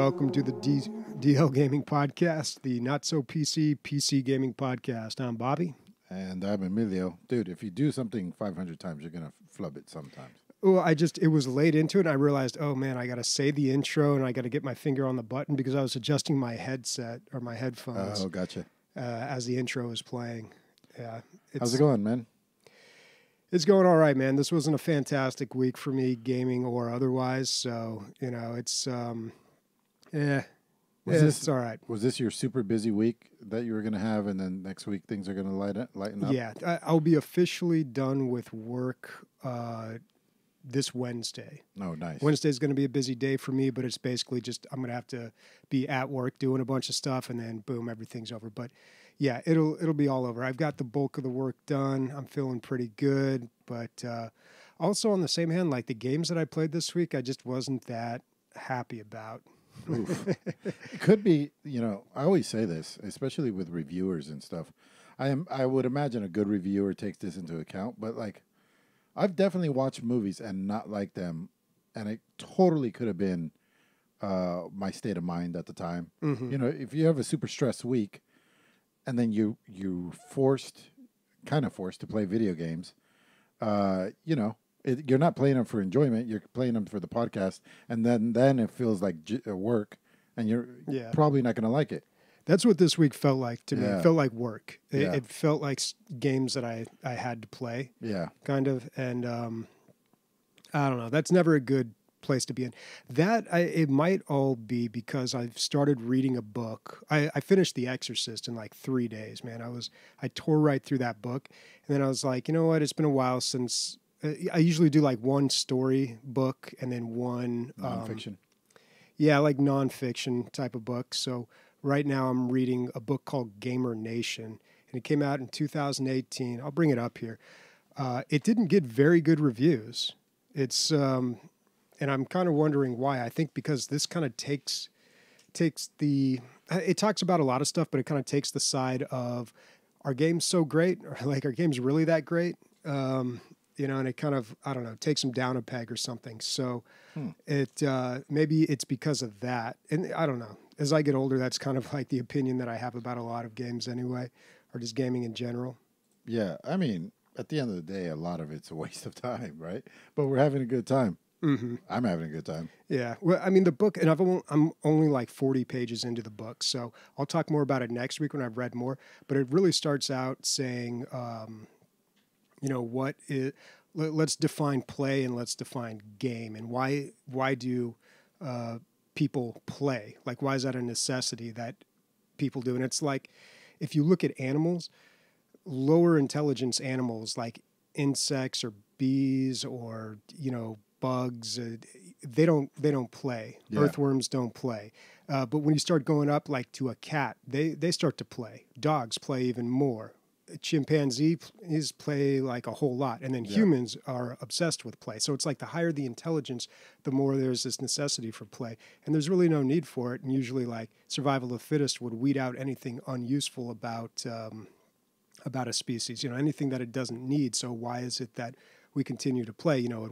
welcome to the DL Gaming Podcast, the not-so-PC gaming podcast. I'm Bobby. And I'm Emilio. Dude, if you do something 500 times, you're going to flub it sometimes. Well, it was late into it, and I realized, oh, man, I got to say the intro, and I got to get my finger on the button because I was adjusting my headset or my headphones. Oh, gotcha. As the intro was playing. Yeah. How's it going, man? It's going all right, man. This wasn't a fantastic week for me, gaming or otherwise. So, you know, it's, it's all right. Was this your super busy week that you were going to have, and then next week things are going to lighten up? Yeah, I'll be officially done with work this Wednesday. Oh, nice. Wednesday's going to be a busy day for me, but it's basically just I'm going to have to be at work doing a bunch of stuff, and then boom, everything's over. But yeah, it'll be all over. I've got the bulk of the work done. I'm feeling pretty good, but also on the same hand, like the games that I played this week, I just wasn't that happy about. It could be, you know, I always say this, especially with reviewers and stuff. I would imagine a good reviewer takes this into account, but like I've definitely watched movies and not liked them, and it totally could have been my state of mind at the time. Mm-hmm. You know, if you have a super stressed week, and then you kind of forced to play video games, you know, you're not playing them for enjoyment. You're playing them for the podcast, and then it feels like work, and you're probably not going to like it. That's what this week felt like to me. It felt like work. It felt like games that I had to play. Yeah, kind of. And I don't know. That's never a good place to be in. It might all be because I've started reading a book. I finished The Exorcist in like 3 days, man. I tore right through that book, and then I was like, you know what? It's been a while since. I usually do like one story book and then one nonfiction. Like nonfiction type of book. So right now I'm reading a book called Gamer Nation, and it came out in 2018. I'll bring it up here. It didn't get very good reviews. It's and I'm kind of wondering why. I think because this kind of takes it talks about a lot of stuff, but it kind of takes the side of, are games so great? Or like, are games really that great? You know, and it kind of, I don't know, takes them down a peg or something. So it maybe it's because of that. And I don't know. As I get older, that's kind of like the opinion that I have about a lot of games anyway, or just gaming in general. Yeah, I mean, at the end of the day, a lot of it's a waste of time, right? But we're having a good time. Mm-hmm. I'm having a good time. Yeah. Well, I mean, the book, and I'm only like 40 pages into the book, so I'll talk more about it next week when I've read more. But it really starts out saying, you know, let's define play and let's define game, and why do people play? Like, why is that a necessity that people do? And it's like, if you look at animals, lower intelligence animals like insects or bees or, you know, bugs, they don't play. Yeah. Earthworms don't play. But when you start going up like to a cat, they start to play. Dogs play even more. Chimpanzees play like a whole lot, and then humans are obsessed with play. So it's like the higher the intelligence, the more there's this necessity for play, and there's really no need for it. And usually, like survival of the fittest would weed out anything unuseful about a species. You know, anything that it doesn't need. So why is it that we continue to play? You know,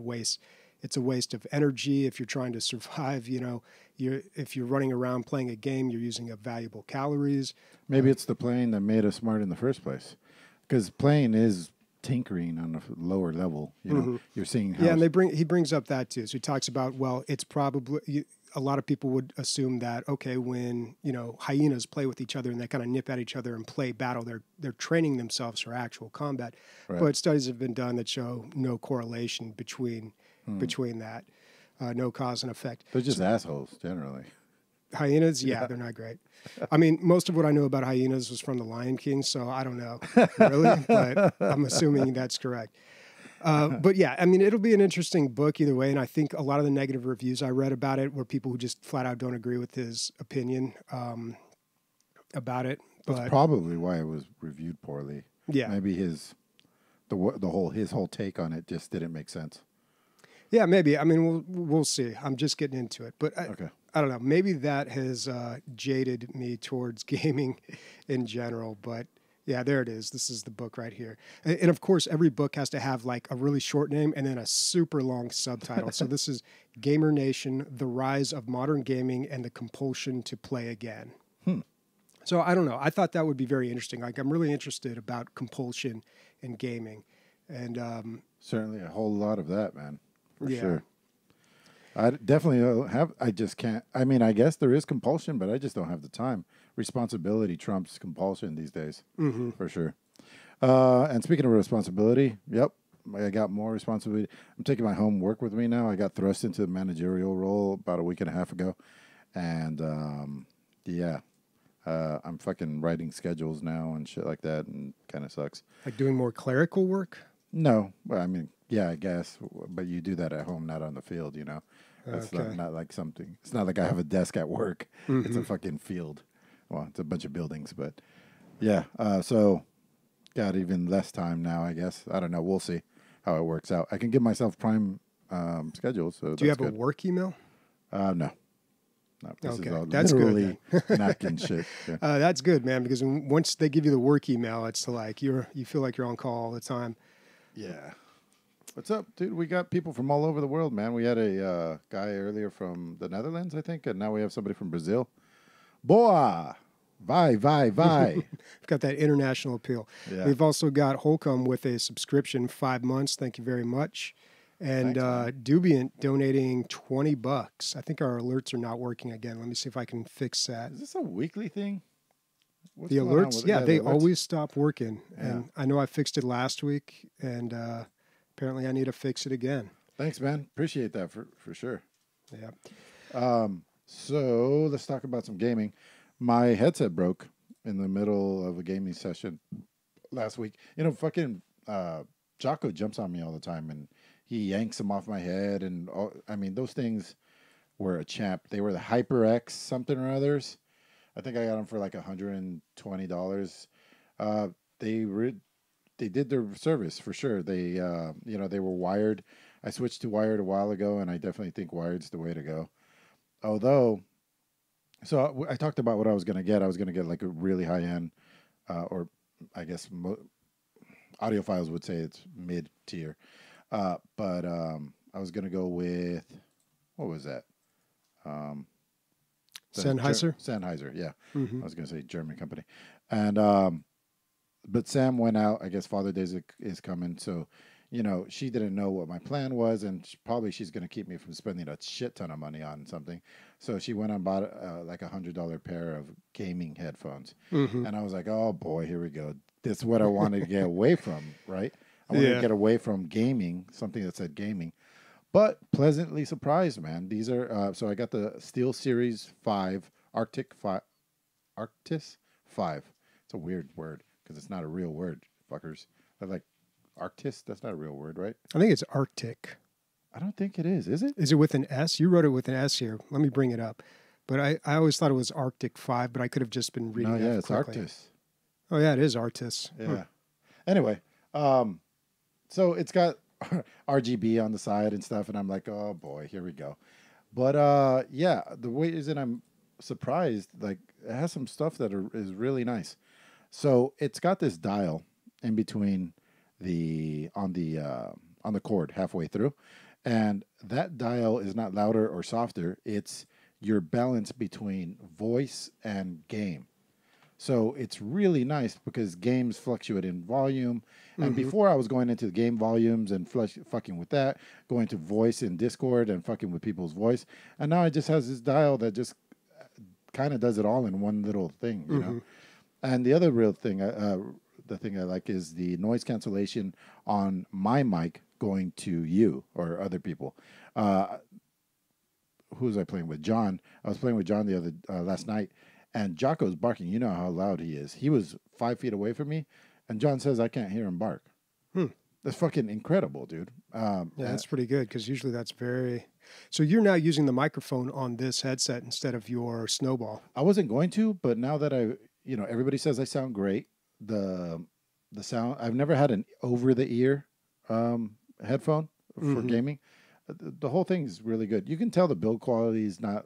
it's a waste of energy if you're trying to survive. You know, if you're running around playing a game, you're using up valuable calories. Maybe it's the playing that made us smart in the first place. Because playing is tinkering on a lower level. You know, you're seeing how... Yeah, and he brings up that too. So he talks about, well, it's probably... A lot of people would assume that, okay, when, you know, hyenas play with each other and they kind of nip at each other and play battle, they're training themselves for actual combat. Right. But studies have been done that show no correlation between that, no cause and effect. They're just assholes, generally. Hyenas, they're not great. I mean, most of what I know about hyenas was from The Lion King, so I don't know, really, but I'm assuming that's correct. But yeah, I mean, it'll be an interesting book either way, and I think a lot of the negative reviews I read about it were people who just flat out don't agree with his opinion about it. That's probably why it was reviewed poorly. Yeah, maybe his whole take on it just didn't make sense. Yeah, maybe. I mean, we'll see. I'm just getting into it, but I don't know. Maybe that has jaded me towards gaming in general, but Yeah, there it is. This is the book right here. And of course, every book has to have like a really short name and then a super long subtitle. So this is Gamer Nation, The Rise of Modern Gaming and the Compulsion to Play Again. So I don't know. I thought that would be very interesting. Like I'm really interested about compulsion in gaming. And certainly a whole lot of that, man, for yeah. sure. I definitely don't have. I just can't. I mean, I guess there is compulsion, but I just don't have the time. Responsibility trumps compulsion these days, for sure. And speaking of responsibility, yep, I got more responsibility. I'm taking my homework with me now. I got thrust into the managerial role about a week and a half ago, and yeah, I'm fucking writing schedules now and shit like that, and kind of sucks. Like doing more clerical work? No, well, I mean, yeah, I guess, but you do that at home, not on the field, you know. That's not like something. It's not like I have a desk at work. It's a fucking field. Well, it's a bunch of buildings, but yeah. So got even less time now, I guess. I don't know. We'll see how it works out. I can give myself prime schedules. So Do you have good. a work email? No. This Okay, is all that's literally good. napkin shit. Yeah. That's good, man. Because once they give you the work email, it's like you feel like you're on call all the time. Yeah. What's up, dude? We got people from all over the world, man. We had a guy earlier from the Netherlands, I think, and now we have somebody from Brazil. Boa! Vai. We've got that international appeal. Yeah. We've also got Holcomb with a subscription, 5 months. Thank you very much. And Thanks, Dubiant donating $20. I think our alerts are not working again. Let me see if I can fix that. Is this a weekly thing? What's The going on alerts, with yeah, the they alerts? always stop working. Yeah. And I know I fixed it last week, and apparently I need to fix it again. Thanks, man. Appreciate that for sure. Yeah. So let's talk about some gaming. My headset broke in the middle of a gaming session last week. You know, fucking Jocko jumps on me all the time, and he yanks them off my head. And I mean, those things were a champ. They were the HyperX something or others. I think I got them for like $120. They did their service for sure. They they were wired. I switched to wired a while ago, and I definitely think wired's the way to go. Although, so I talked about what I was going to get. I was going to get like a really high end, or I guess audiophiles would say it's mid tier. But I was going to go with, what was that? Sennheiser? Sennheiser, yeah. Mm-hmm. I was going to say German company. And, but Sam went out. I guess Father's Day is coming. So, you know, she didn't know what my plan was. And she's going to keep me from spending a shit ton of money on something. So she went and bought like $100 pair of gaming headphones. Mm-hmm. And I was like, oh boy, here we go. This is what I wanted to get away from, right? I wanted to get away from gaming, something that said gaming. But pleasantly surprised, man. These are so I got the Steelseries 5 Arctis 5. It's a weird word because it's not a real word, fuckers. They're like Arctis. That's not a real word, right? I think it's Arctic. I don't think it is. Is it? Is it with an S? You wrote it with an S here. Let me bring it up. But I always thought it was Arctic 5, but I could have just been reading it. No, yeah, it's correctly. Arctis. Oh, yeah, it is Arctis. Yeah. Anyway, so it's got RGB on the side and stuff, and I'm like, oh boy, here we go. But yeah, the reason I'm surprised, like, it has some stuff that is really nice. So it's got this dial in between on the cord halfway through, and that dial is not louder or softer. It's your balance between voice and game. So it's really nice because games fluctuate in volume. And before I was going into the game volumes and fucking with that, going to voice in Discord and fucking with people's voice. And now it just has this dial that just kind of does it all in one little thing, you know? And the other real thing, the thing I like is the noise cancellation on my mic going to you or other people. Who was I playing with? John. I was playing with John the other last night. And Jocko's barking. You know how loud he is. He was 5 feet away from me, and John says I can't hear him bark. That's fucking incredible, dude. Yeah, that's pretty good because usually that's very. So you're now using the microphone on this headset instead of your Snowball. I wasn't going to, but now that everybody says I sound great. The sound. I've never had an over the ear headphone for gaming. The whole thing is really good. You can tell the build quality is not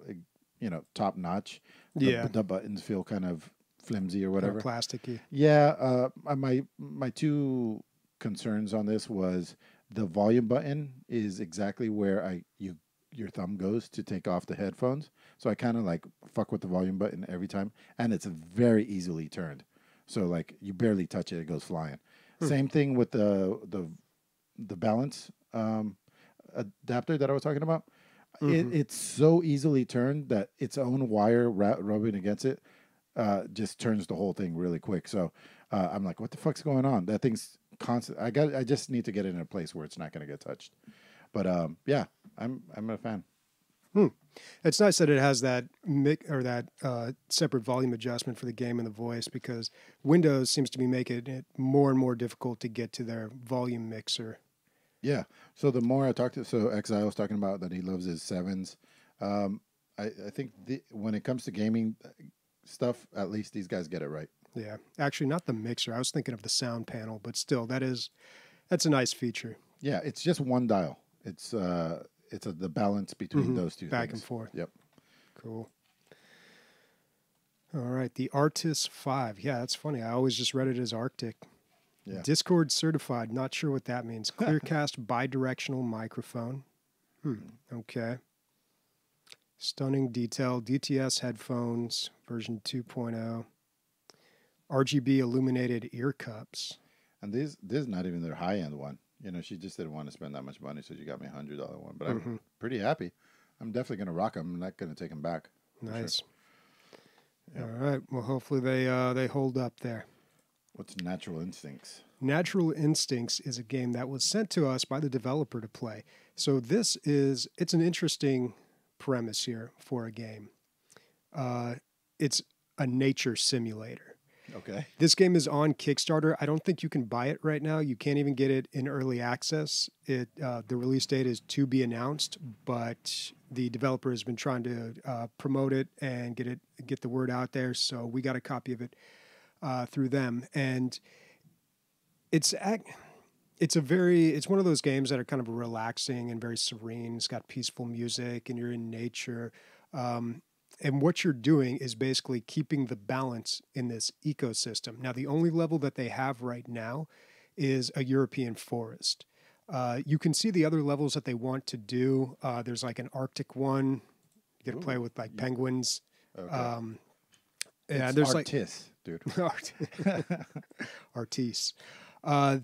top notch. The buttons feel kind of flimsy or whatever. Plasticky. Yeah. My two concerns on this was the volume button is exactly where your thumb goes to take off the headphones. So I kind of like fuck with the volume button every time, and it's very easily turned. So like you barely touch it, it goes flying. Same thing with the balance adapter that I was talking about. It's so easily turned that its own wire rubbing against it just turns the whole thing really quick. So I'm like, what the fuck's going on? That thing's constant. I just need to get it in a place where it's not going to get touched. But yeah, I'm a fan. It's nice that it has that separate volume adjustment for the game and the voice, because Windows seems to be making it more and more difficult to get to their volume mixer. Yeah. So the more I talk to, Exile was talking about that he loves his 7s. I think when it comes to gaming stuff, at least these guys get it right. Yeah. Actually, not the mixer. I was thinking of the sound panel, but still, that's a nice feature. Yeah. It's just one dial. It's the balance between those two back things. and forth. Yep. Cool. All right. The Arctis 5. Yeah, that's funny. I always just read it as Arctic. Yeah. Discord certified. Not sure what that means. Clearcast bidirectional microphone. Okay. Stunning detail. DTS headphones, version 2.0. RGB illuminated ear cups. And this is not even their high-end one. You know, she just didn't want to spend that much money, so she got me a $100 one. But I'm pretty happy. I'm definitely going to rock them. I'm not going to take them back. Nice. Sure. All right. Well, hopefully they hold up there. What's Natural Instincts? Natural Instincts is a game that was sent to us by the developer to play. So it's an interesting premise here for a game. It's a nature simulator. Okay. This game is on Kickstarter. I don't think you can buy it right now. You can't even get it in early access. The release date is to be announced, but the developer has been trying to promote it and get the word out there. So we got a copy of it through them, and it's one of those games that are kind of relaxing and very serene. It's got peaceful music, and you're in nature. And what you're doing is basically keeping the balance in this ecosystem. Now, the only level that they have right now is a European forest. You can see the other levels that they want to do. There's like an Arctic one. You get to play with like penguins. Okay. Yeah, there's Arctis, dude. Arctis.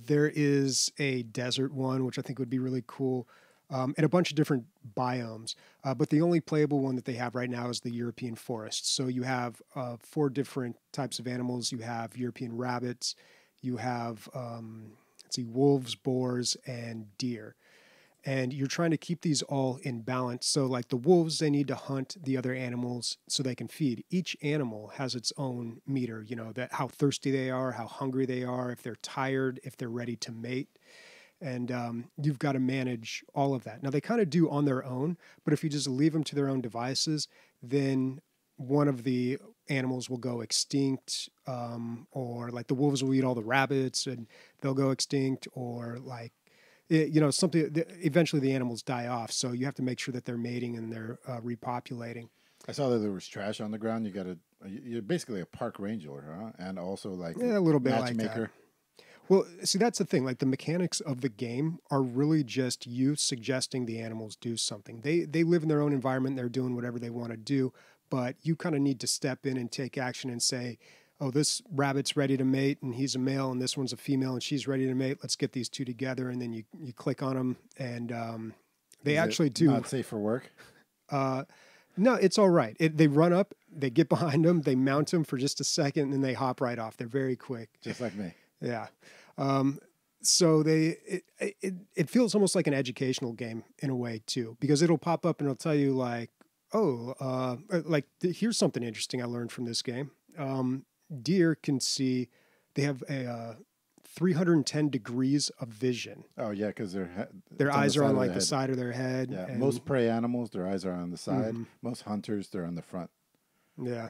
There is a desert one, which I think would be really cool. And a bunch of different biomes. But the only playable one that they have right now is the European forest. So you have 4 different types of animals. You have European rabbits. You have, wolves, boars, and deer. And you're trying to keep these all in balance. So like the wolves, they need to hunt the other animals so they can feed. Each animal has its own meter, that how thirsty they are, how hungry they are, if they're tired, if they're ready to mate. And you've got to manage all of that. Now, they kind of do on their own, but if you just leave them to their own devices, then one of the animals will go extinct, or like the wolves will eat all the rabbits and they'll go extinct, or like, something. Eventually, the animals die off. So you have to make sure that they're mating and they're repopulating. I saw that there was trash on the ground. You're basically a park ranger, huh? And also like a little bit matchmaker. Like that. Well, see, that's the thing. Like the mechanics of the game are really just you suggesting the animals do something. They live in their own environment. They're doing whatever they want to do, but you kind of need to step in and take action and say, oh, this rabbit's ready to mate and he's a male, and this one's a female and she's ready to mate. Let's get these two together. And then you click on them, and they actually do. Not safe for work? No, it's all right. They run up, they get behind them, they mount them for just a second, and then they hop right off. They're very quick. Just like me. Yeah. So it feels almost like an educational game in a way too, because it'll pop up and it'll tell you like, here's something interesting I learned from this game. Deer can see, they have a 310 degrees of vision. Oh yeah, because their eyes are on like the side of their head. Yeah, most prey animals, their eyes are on the side. Mm-hmm. Most hunters, they're on the front. Yeah.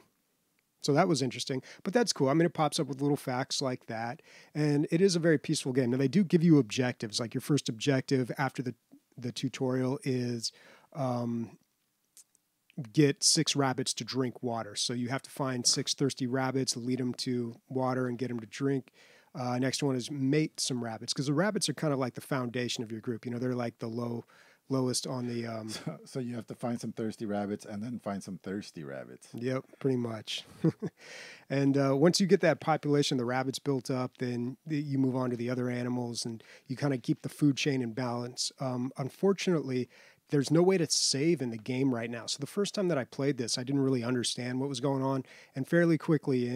So that was interesting, but that's cool. I mean, it pops up with little facts like that, and it is a very peaceful game. Now, they do give you objectives. Like your first objective after the tutorial is get 6 rabbits to drink water. So you have to find 6 thirsty rabbits, lead them to water, and get them to drink. Next one is mate some rabbits, because the rabbits are kind of like the foundation of your group. You know, they're like the lowest on the. So you have to find some thirsty rabbits and then find some thirsty rabbits. Yep, pretty much. And once you get that population of the rabbits built up, then you move on to the other animals, and you kind of keep the food chain in balance. Unfortunately, there's no way to save in the game right now. So the first time that I played this, I didn't really understand what was going on, and fairly quickly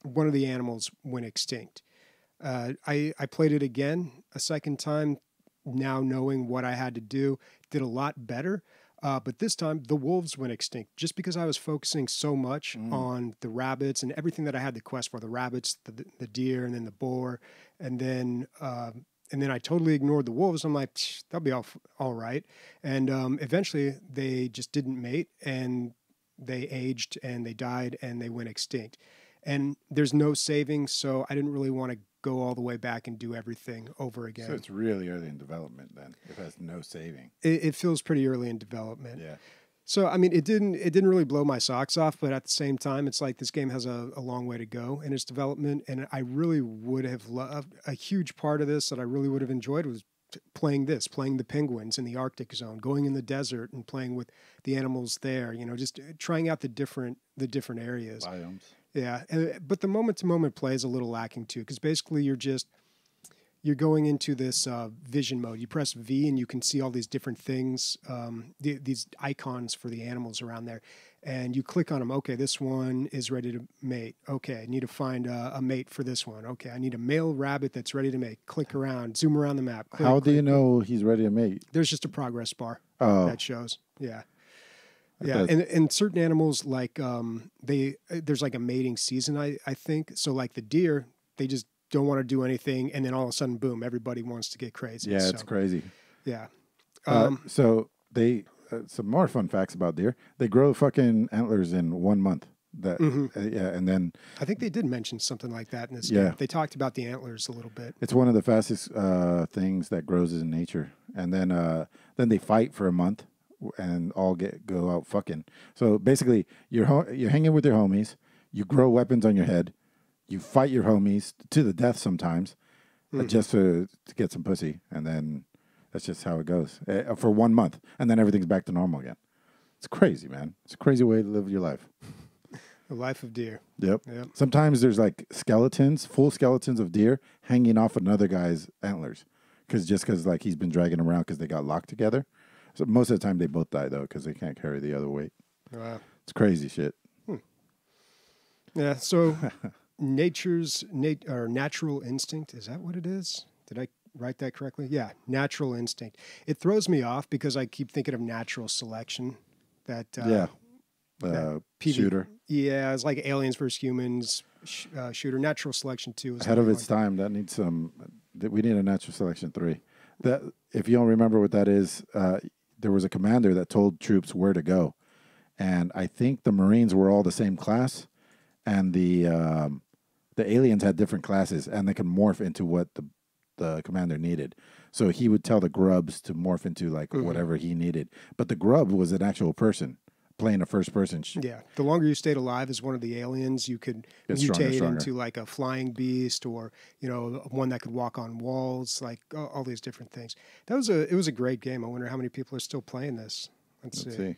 one of the animals went extinct. I played it again a second time, now knowing what I had to do, did a lot better. But this time the wolves went extinct just because I was focusing so much on the rabbits and everything that I had to quest for: the rabbits, the deer, and then the boar. And then I totally ignored the wolves. I'm like, that'll be all right. And eventually they just didn't mate, and they aged and they died and they went extinct. And there's no saving, so I didn't really want to go all the way back and do everything over again. So it's really early in development then, if it has no saving. It feels pretty early in development. Yeah. So, I mean, it didn't really blow my socks off, but at the same time, it's like this game has a long way to go in its development, and I really would have loved a huge part of this that I really would have enjoyed was playing the penguins in the Arctic zone, going in the desert and playing with the animals there, you know, just trying out the different areas. Biomes. Yeah, but the moment-to-moment play is a little lacking too, because basically you're going into this vision mode. You press V and you can see all these different things, these icons for the animals around there, and you click on them. Okay, this one is ready to mate. Okay, I need to find a mate for this one. Okay, I need a male rabbit that's ready to mate. Click around, zoom around the map. How do you know he's ready to mate? There's just a progress bar that shows. Yeah. Yeah, and certain animals, like there's like a mating season, I think. So like the deer, they just don't want to do anything, and then all of a sudden, boom, everybody wants to get crazy. Yeah, it's crazy. Yeah. So they some more fun facts about deer. They grow fucking antlers in 1 month. That yeah, and then I think they did mention something like that in this game. They talked about the antlers a little bit. It's one of the fastest things that grows in nature, and then they fight for a month. And all go out fucking. So basically, you're hanging with your homies. You grow weapons on your head. You fight your homies to the death sometimes, just to get some pussy. And then that's just how it goes for 1 month. And then everything's back to normal again. It's crazy, man. It's a crazy way to live your life. The life of deer. Yep. Sometimes there's like full skeletons of deer hanging off another guy's antlers, because like he's been dragging around because they got locked together. So most of the time they both die though because they can't carry the other weight. Wow, it's crazy shit. Yeah. So natural instinct, is that what it is? Did I write that correctly? Yeah, natural instinct. It throws me off because I keep thinking of natural selection. That shooter. Yeah, it's like Aliens versus Humans shooter. Natural selection 2 is ahead of its time. That needs some. We need a natural selection 3. That if you don't remember what that is. There was a commander that told troops where to go. And I think the Marines were all the same class, and the aliens had different classes, and they could morph into what the commander needed. So he would tell the grubs to morph into like whatever he needed. But the grub was an actual person playing a first person. Yeah. The longer you stayed alive as one of the aliens, you could mutate into like a flying beast, or, you know, one that could walk on walls, like all these different things. It was a great game. I wonder how many people are still playing this. Let's see.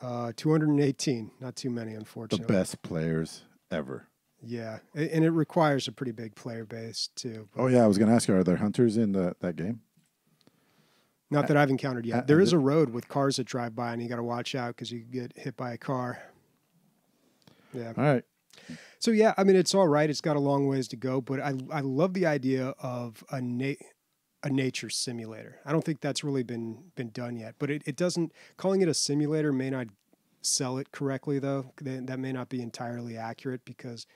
218. Not too many, unfortunately. The best players ever. Yeah. And it requires a pretty big player base too. Oh yeah. I was going to ask you, are there hunters in that game? Not that I've encountered yet. There is a road with cars that drive by, and you got to watch out because you can get hit by a car. Yeah. All right. So yeah, I mean, it's all right. It's got a long ways to go, but I love the idea of a nature simulator. I don't think that's really been done yet, but it doesn't. Calling it a simulator may not sell it correctly, though. That may not be entirely accurate because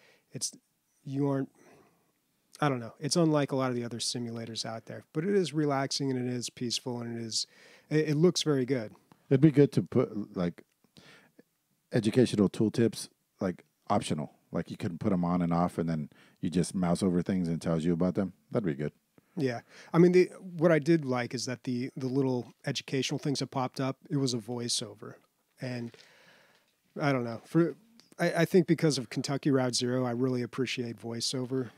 I don't know. It's unlike a lot of the other simulators out there, but it is relaxing and it is peaceful and it looks very good. It'd be good to put like educational tooltips, like optional. Like you can put them on and off, and then you just mouse over things and it tells you about them. That'd be good. Yeah. I mean, what I did like is that the little educational things that popped up, it was a voiceover. And I don't know. I think because of Kentucky Route Zero, I really appreciate voiceover.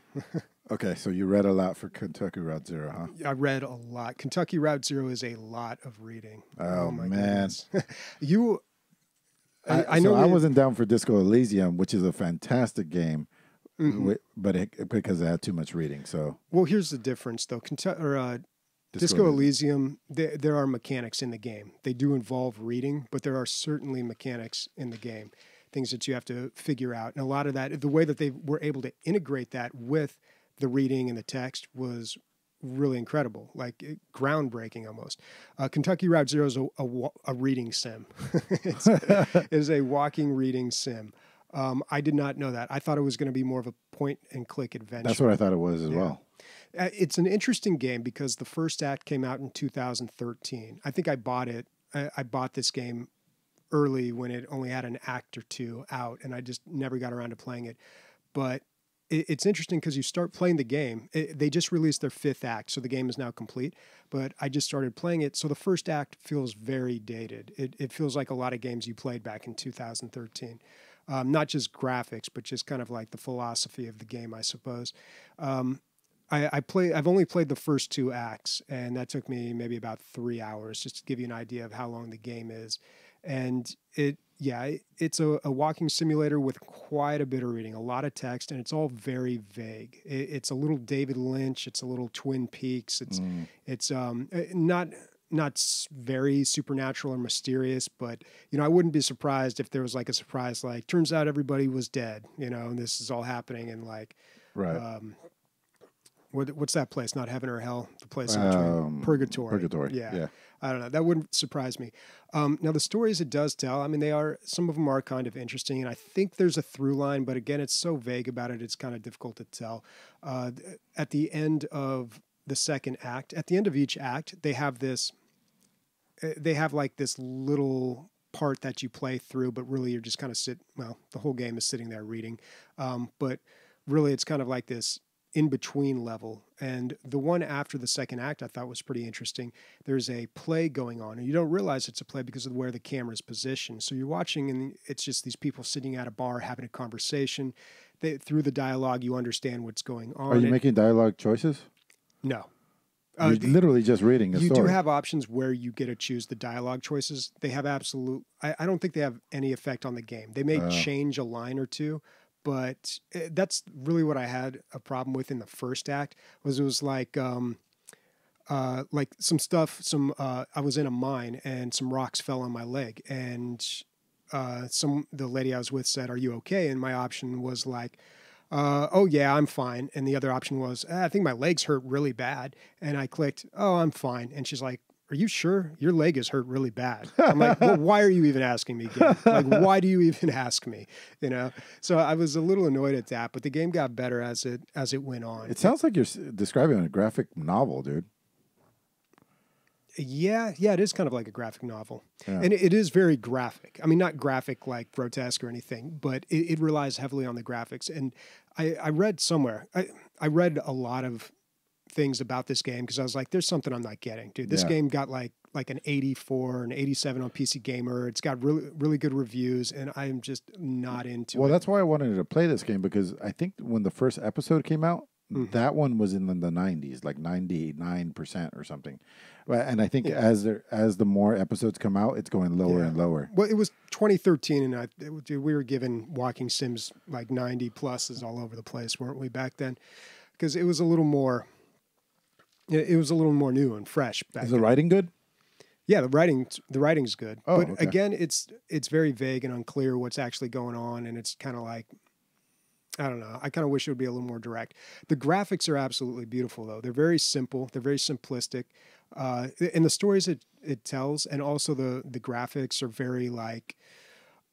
Okay, so you read a lot for Kentucky Route Zero, huh? I read a lot. Kentucky Route Zero is a lot of reading. Oh my man. You I so know I wasn't down for Disco Elysium, which is a fantastic game, but because it had too much reading. So well, here's the difference though. Disco Elysium, there are mechanics in the game. They do involve reading, but there are certainly mechanics in the game, things that you have to figure out. And a lot of that, the way that they were able to integrate that with the reading and the text was really incredible, like groundbreaking almost. Kentucky Route Zero is a reading sim. It is a walking reading sim. I did not know that. I thought it was going to be more of a point and click adventure. That's what I thought it was as well. It's an interesting game because the first act came out in 2013. I think I bought it. I bought this game early when it only had an act or two out, and I just never got around to playing it. But it's interesting because you start playing the game. They just released their fifth act, so the game is now complete. But I just started playing it, so the first act feels very dated. It feels like a lot of games you played back in 2013. Not just graphics, but just kind of like the philosophy of the game, I suppose. I've only played the first two acts, and that took me maybe about 3 hours, just to give you an idea of how long the game is. And it's a walking simulator with quite a bit of reading, a lot of text, and it's all very vague. It's a little David Lynch, it's a little Twin Peaks. It's not very supernatural or mysterious, but I wouldn't be surprised if there was like a surprise, like turns out everybody was dead, and this is all happening, and like right. What's that place? Not heaven or hell? The place in between. Purgatory. Purgatory. Yeah. I don't know. That wouldn't surprise me. Now, the stories it does tell, I mean, some of them are kind of interesting, and I think there's a through line, but again, it's so vague about it, it's kind of difficult to tell. At the end of the second act, at the end of each act, they have like this little part that you play through, but really you're just kind of the whole game is sitting there reading. But really it's kind of like this in-between level. And the one after the second act I thought was pretty interesting. There's a play going on, and you don't realize it's a play because of where the camera is positioned. So you're watching, and it's just these people sitting at a bar having a conversation. Through the dialogue, you understand what's going on. Are you making dialogue choices? No. You're literally just reading a story. You do have options where you get to choose the dialogue choices. They have I don't think they have any effect on the game. They may change a line or two, but that's really what I had a problem with in the first act. It was like some stuff. I was in a mine and some rocks fell on my leg, and the lady I was with said, "Are you okay?" And my option was like, "Oh yeah, I'm fine." And the other option was, "I think my legs hurt really bad." And I clicked, "Oh, I'm fine." And she's like, "Are you sure your leg is hurt really bad?" I'm like, "Well, why are you even asking me again? Like, why do you even ask me?" So I was a little annoyed at that, but the game got better as it went on. It sounds like you're describing a graphic novel, dude. Yeah, it is kind of like a graphic novel. Yeah. And it is very graphic. I mean, not graphic like grotesque or anything, but it relies heavily on the graphics. And I read somewhere, I read a lot of things about this game because I was like, there's something I'm not getting. Dude, this game got like an 84, an 87 on PC Gamer. It's got really, really good reviews, and I'm just not into it. Well, that's why I wanted to play this game, because I think when the first episode came out, that one was in the 90s, like 99% or something. And I think as the more episodes come out, it's going lower and lower. Well, it was 2013, and we were given walking sims like 90 pluses all over the place, weren't we, back then? Because it was a little more new and fresh back then. Is the writing good? Yeah, the writing's good. Oh, but okay. Again, it's very vague and unclear what's actually going on, and it's kind of like, I don't know. I kind of wish it would be a little more direct. The graphics are absolutely beautiful, though. They're very simple. They're very simplistic. And the stories it tells, and also the graphics are very like,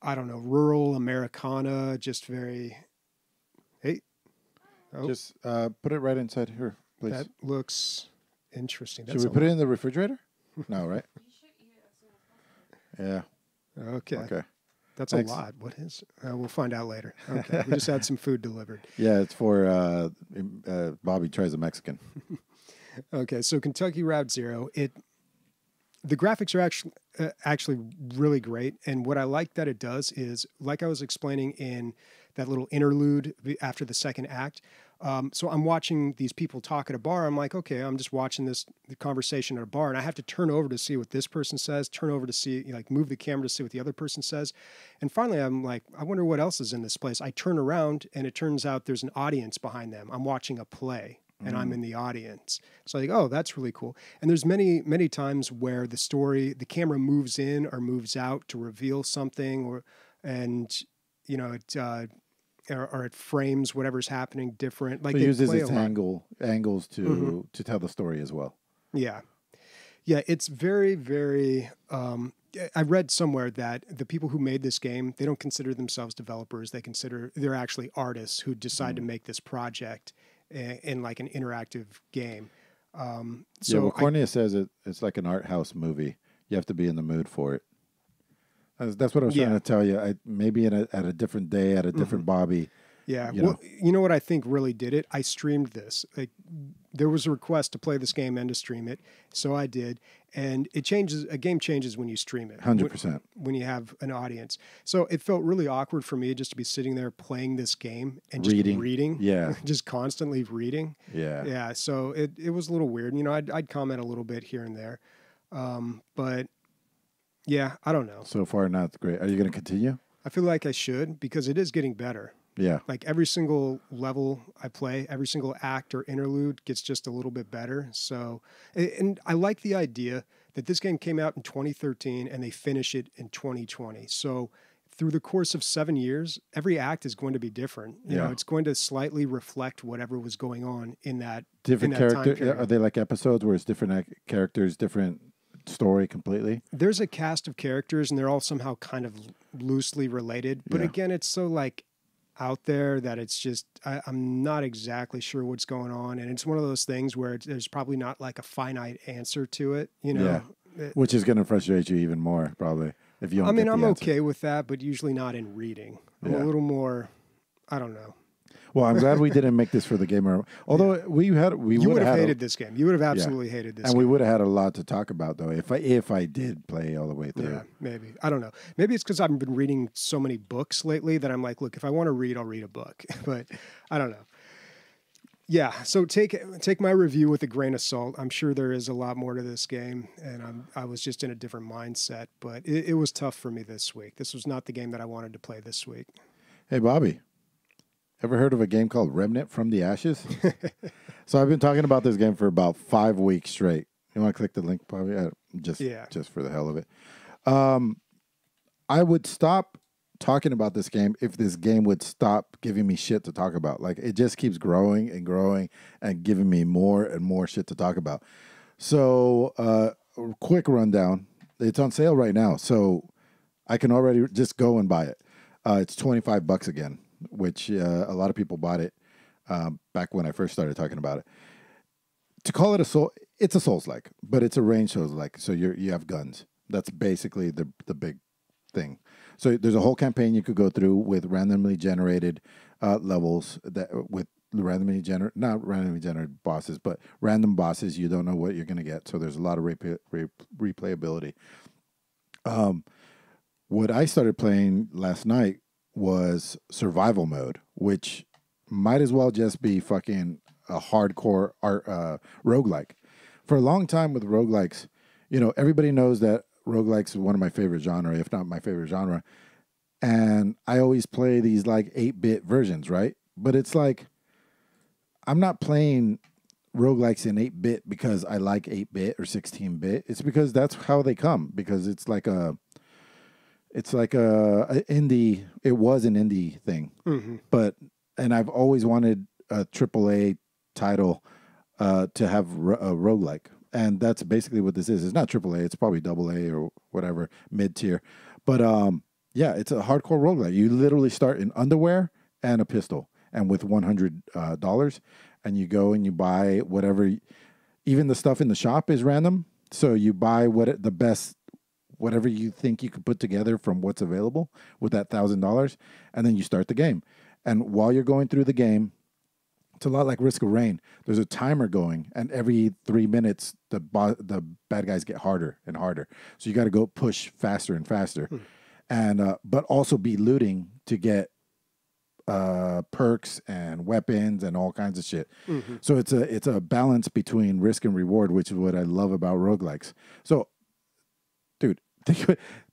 I don't know, rural Americana, just very, hey. Oh. Just put it right inside here, please. That looks interesting. Should we put it in the refrigerator? No, right? Yeah. Okay. That's Thanks. A lot. What is? We'll find out later. Okay. We just had some food delivered. Yeah, it's for Bobby tries a Mexican. Okay, so Kentucky Route Zero, the graphics are actually really great, and what I like that it does is, like I was explaining in that little interlude after the second act. So I'm watching these people talk at a bar. I'm like, okay, I'm just watching the conversation at a bar, and I have to turn over to see what this person says, turn over to see, like, move the camera to see what the other person says, and finally I'm like, I wonder what else is in this place. I turn around, and it turns out there's an audience behind them. I'm watching a play, and I'm in the audience. So like, oh, that's really cool. And there's many times where the camera moves in or moves out to reveal something, and you know it. Or it frames whatever's happening different. Like It they uses play its a lot. angles to tell the story as well. Yeah, yeah. It's very, very. I read somewhere that the people who made this game, they don't consider themselves developers. They're actually artists who decide to make this project in like an interactive game. Yeah, well, Cornea says it's like an art house movie. You have to be in the mood for it. That's what I was trying to tell you. Maybe at a different day, at a different Bobby. Yeah. You Well, know. you know what I think really did it? I streamed this. Like, there was a request to play this game and to stream it, so I did. And it changes. A game changes when you stream it. 100%. When you have an audience. So it felt really awkward for me just to be sitting there playing this game and just reading. Yeah. Just constantly reading. Yeah. Yeah. So it was a little weird. You know, I'd comment a little bit here and there, but yeah, I don't know. So far, not great. Are you going to continue? I feel like I should, because it is getting better. Yeah. Like every single level I play, every single act or interlude gets just a little bit better. So, and I like the idea that this game came out in 2013 and they finish it in 2020. So through the course of 7 years, every act is going to be different. You know, it's going to slightly reflect whatever was going on in that different in that character. time period. Are they like episodes where it's different characters, different story completely? There's a cast of characters and they're all somehow kind of loosely related. But again, it's so like out there that it's just, I'm not exactly sure what's going on. And it's one of those things where there's probably not like a finite answer to it, you know? Which is going to frustrate you even more, probably, if you don't get the I'm answer. okay with that, but usually not in reading. I'm a little more, I don't know. Well, I'm glad we didn't make this for the gamer. Although we would have hated this game. You would have absolutely hated this and game. we would have had a lot to talk about, though, if I did play all the way through. Yeah, maybe. I don't know. Maybe it's because I've been reading so many books lately that I'm like, look, if I want to read, I'll read a book. But I don't know. Yeah, so take my review with a grain of salt. I'm sure there is a lot more to this game, and I was just in a different mindset. But it was tough for me this week. This was not the game that I wanted to play this week. Hey, Bobby. Ever heard of a game called Remnant from the Ashes? So I've been talking about this game for about 5 weeks straight. You want to click the link, Bobby? Just for the hell of it. I would stop talking about this game if this game would stop giving me shit to talk about. Like, it just keeps growing and growing and giving me more and more shit to talk about. So, quick rundown. It's on sale right now, so I can already just go and buy it. It's $25 again, which a lot of people bought it back when I first started talking about it. To call it it's a Souls-like, but it's a range Souls-like. So you have guns. That's basically the big thing. So there's a whole campaign you could go through with randomly generated levels with not randomly generated bosses, but random bosses. You don't know what you're going to get. So there's a lot of replayability. What I started playing last night was survival mode, which might as well just be fucking a hardcore roguelike. For a long time with roguelikes, everybody knows that roguelikes is one of my favorite genre, if not my favorite genre. And I always play these like 8-bit versions, right? But it's like, I'm not playing roguelikes in 8-bit because I like 8-bit or 16-bit. It's because that's how they come, because it's like a indie. It was an indie thing, and I've always wanted a AAA title to have a roguelike, and that's basically what this is. It's not AAA; it's probably AA or whatever, mid tier. But yeah, it's a hardcore roguelike. You literally start in underwear and a pistol, and with $100, and you go and you buy whatever. Even the stuff in the shop is random, so you buy whatever you think you could put together from what's available with that $1,000, and then you start the game. And while you're going through the game, It's a lot like Risk of Rain. There's a timer going, and every 3 minutes, the bad guys get harder and harder. So you got to go push faster and faster, and but also be looting to get perks and weapons and all kinds of shit. So it's a balance between risk and reward, which is what I love about roguelikes. So, dude,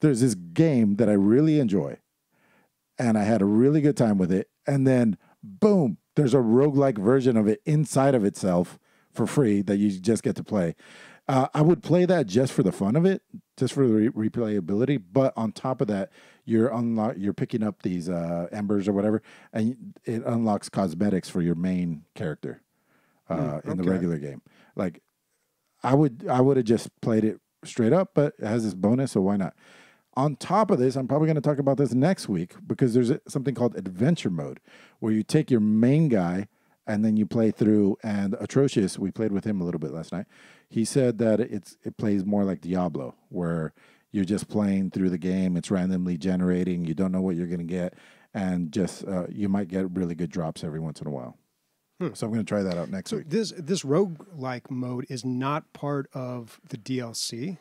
there's this game that I really enjoy, and I had a really good time with it, and then boom, there's a roguelike version of it inside of itself for free that you just get to play. I would play that just for the fun of it, just for the replayability. But on top of that, you're picking up these embers or whatever, and it unlocks cosmetics for your main character in the regular game. Like, I would have just played it straight up, but it has this bonus, so why not? On top of this, I'm probably going to talk about this next week because there's something called adventure mode, where you take your main guy and then you play through. And Atrocious, we played with him a little bit last night. He said that it plays more like Diablo, where you're just playing through the game. It's randomly generating. You don't know what you're going to get, and just you might get really good drops every once in a while. So I'm going to try that out next week. This roguelike mode is not part of the DLC?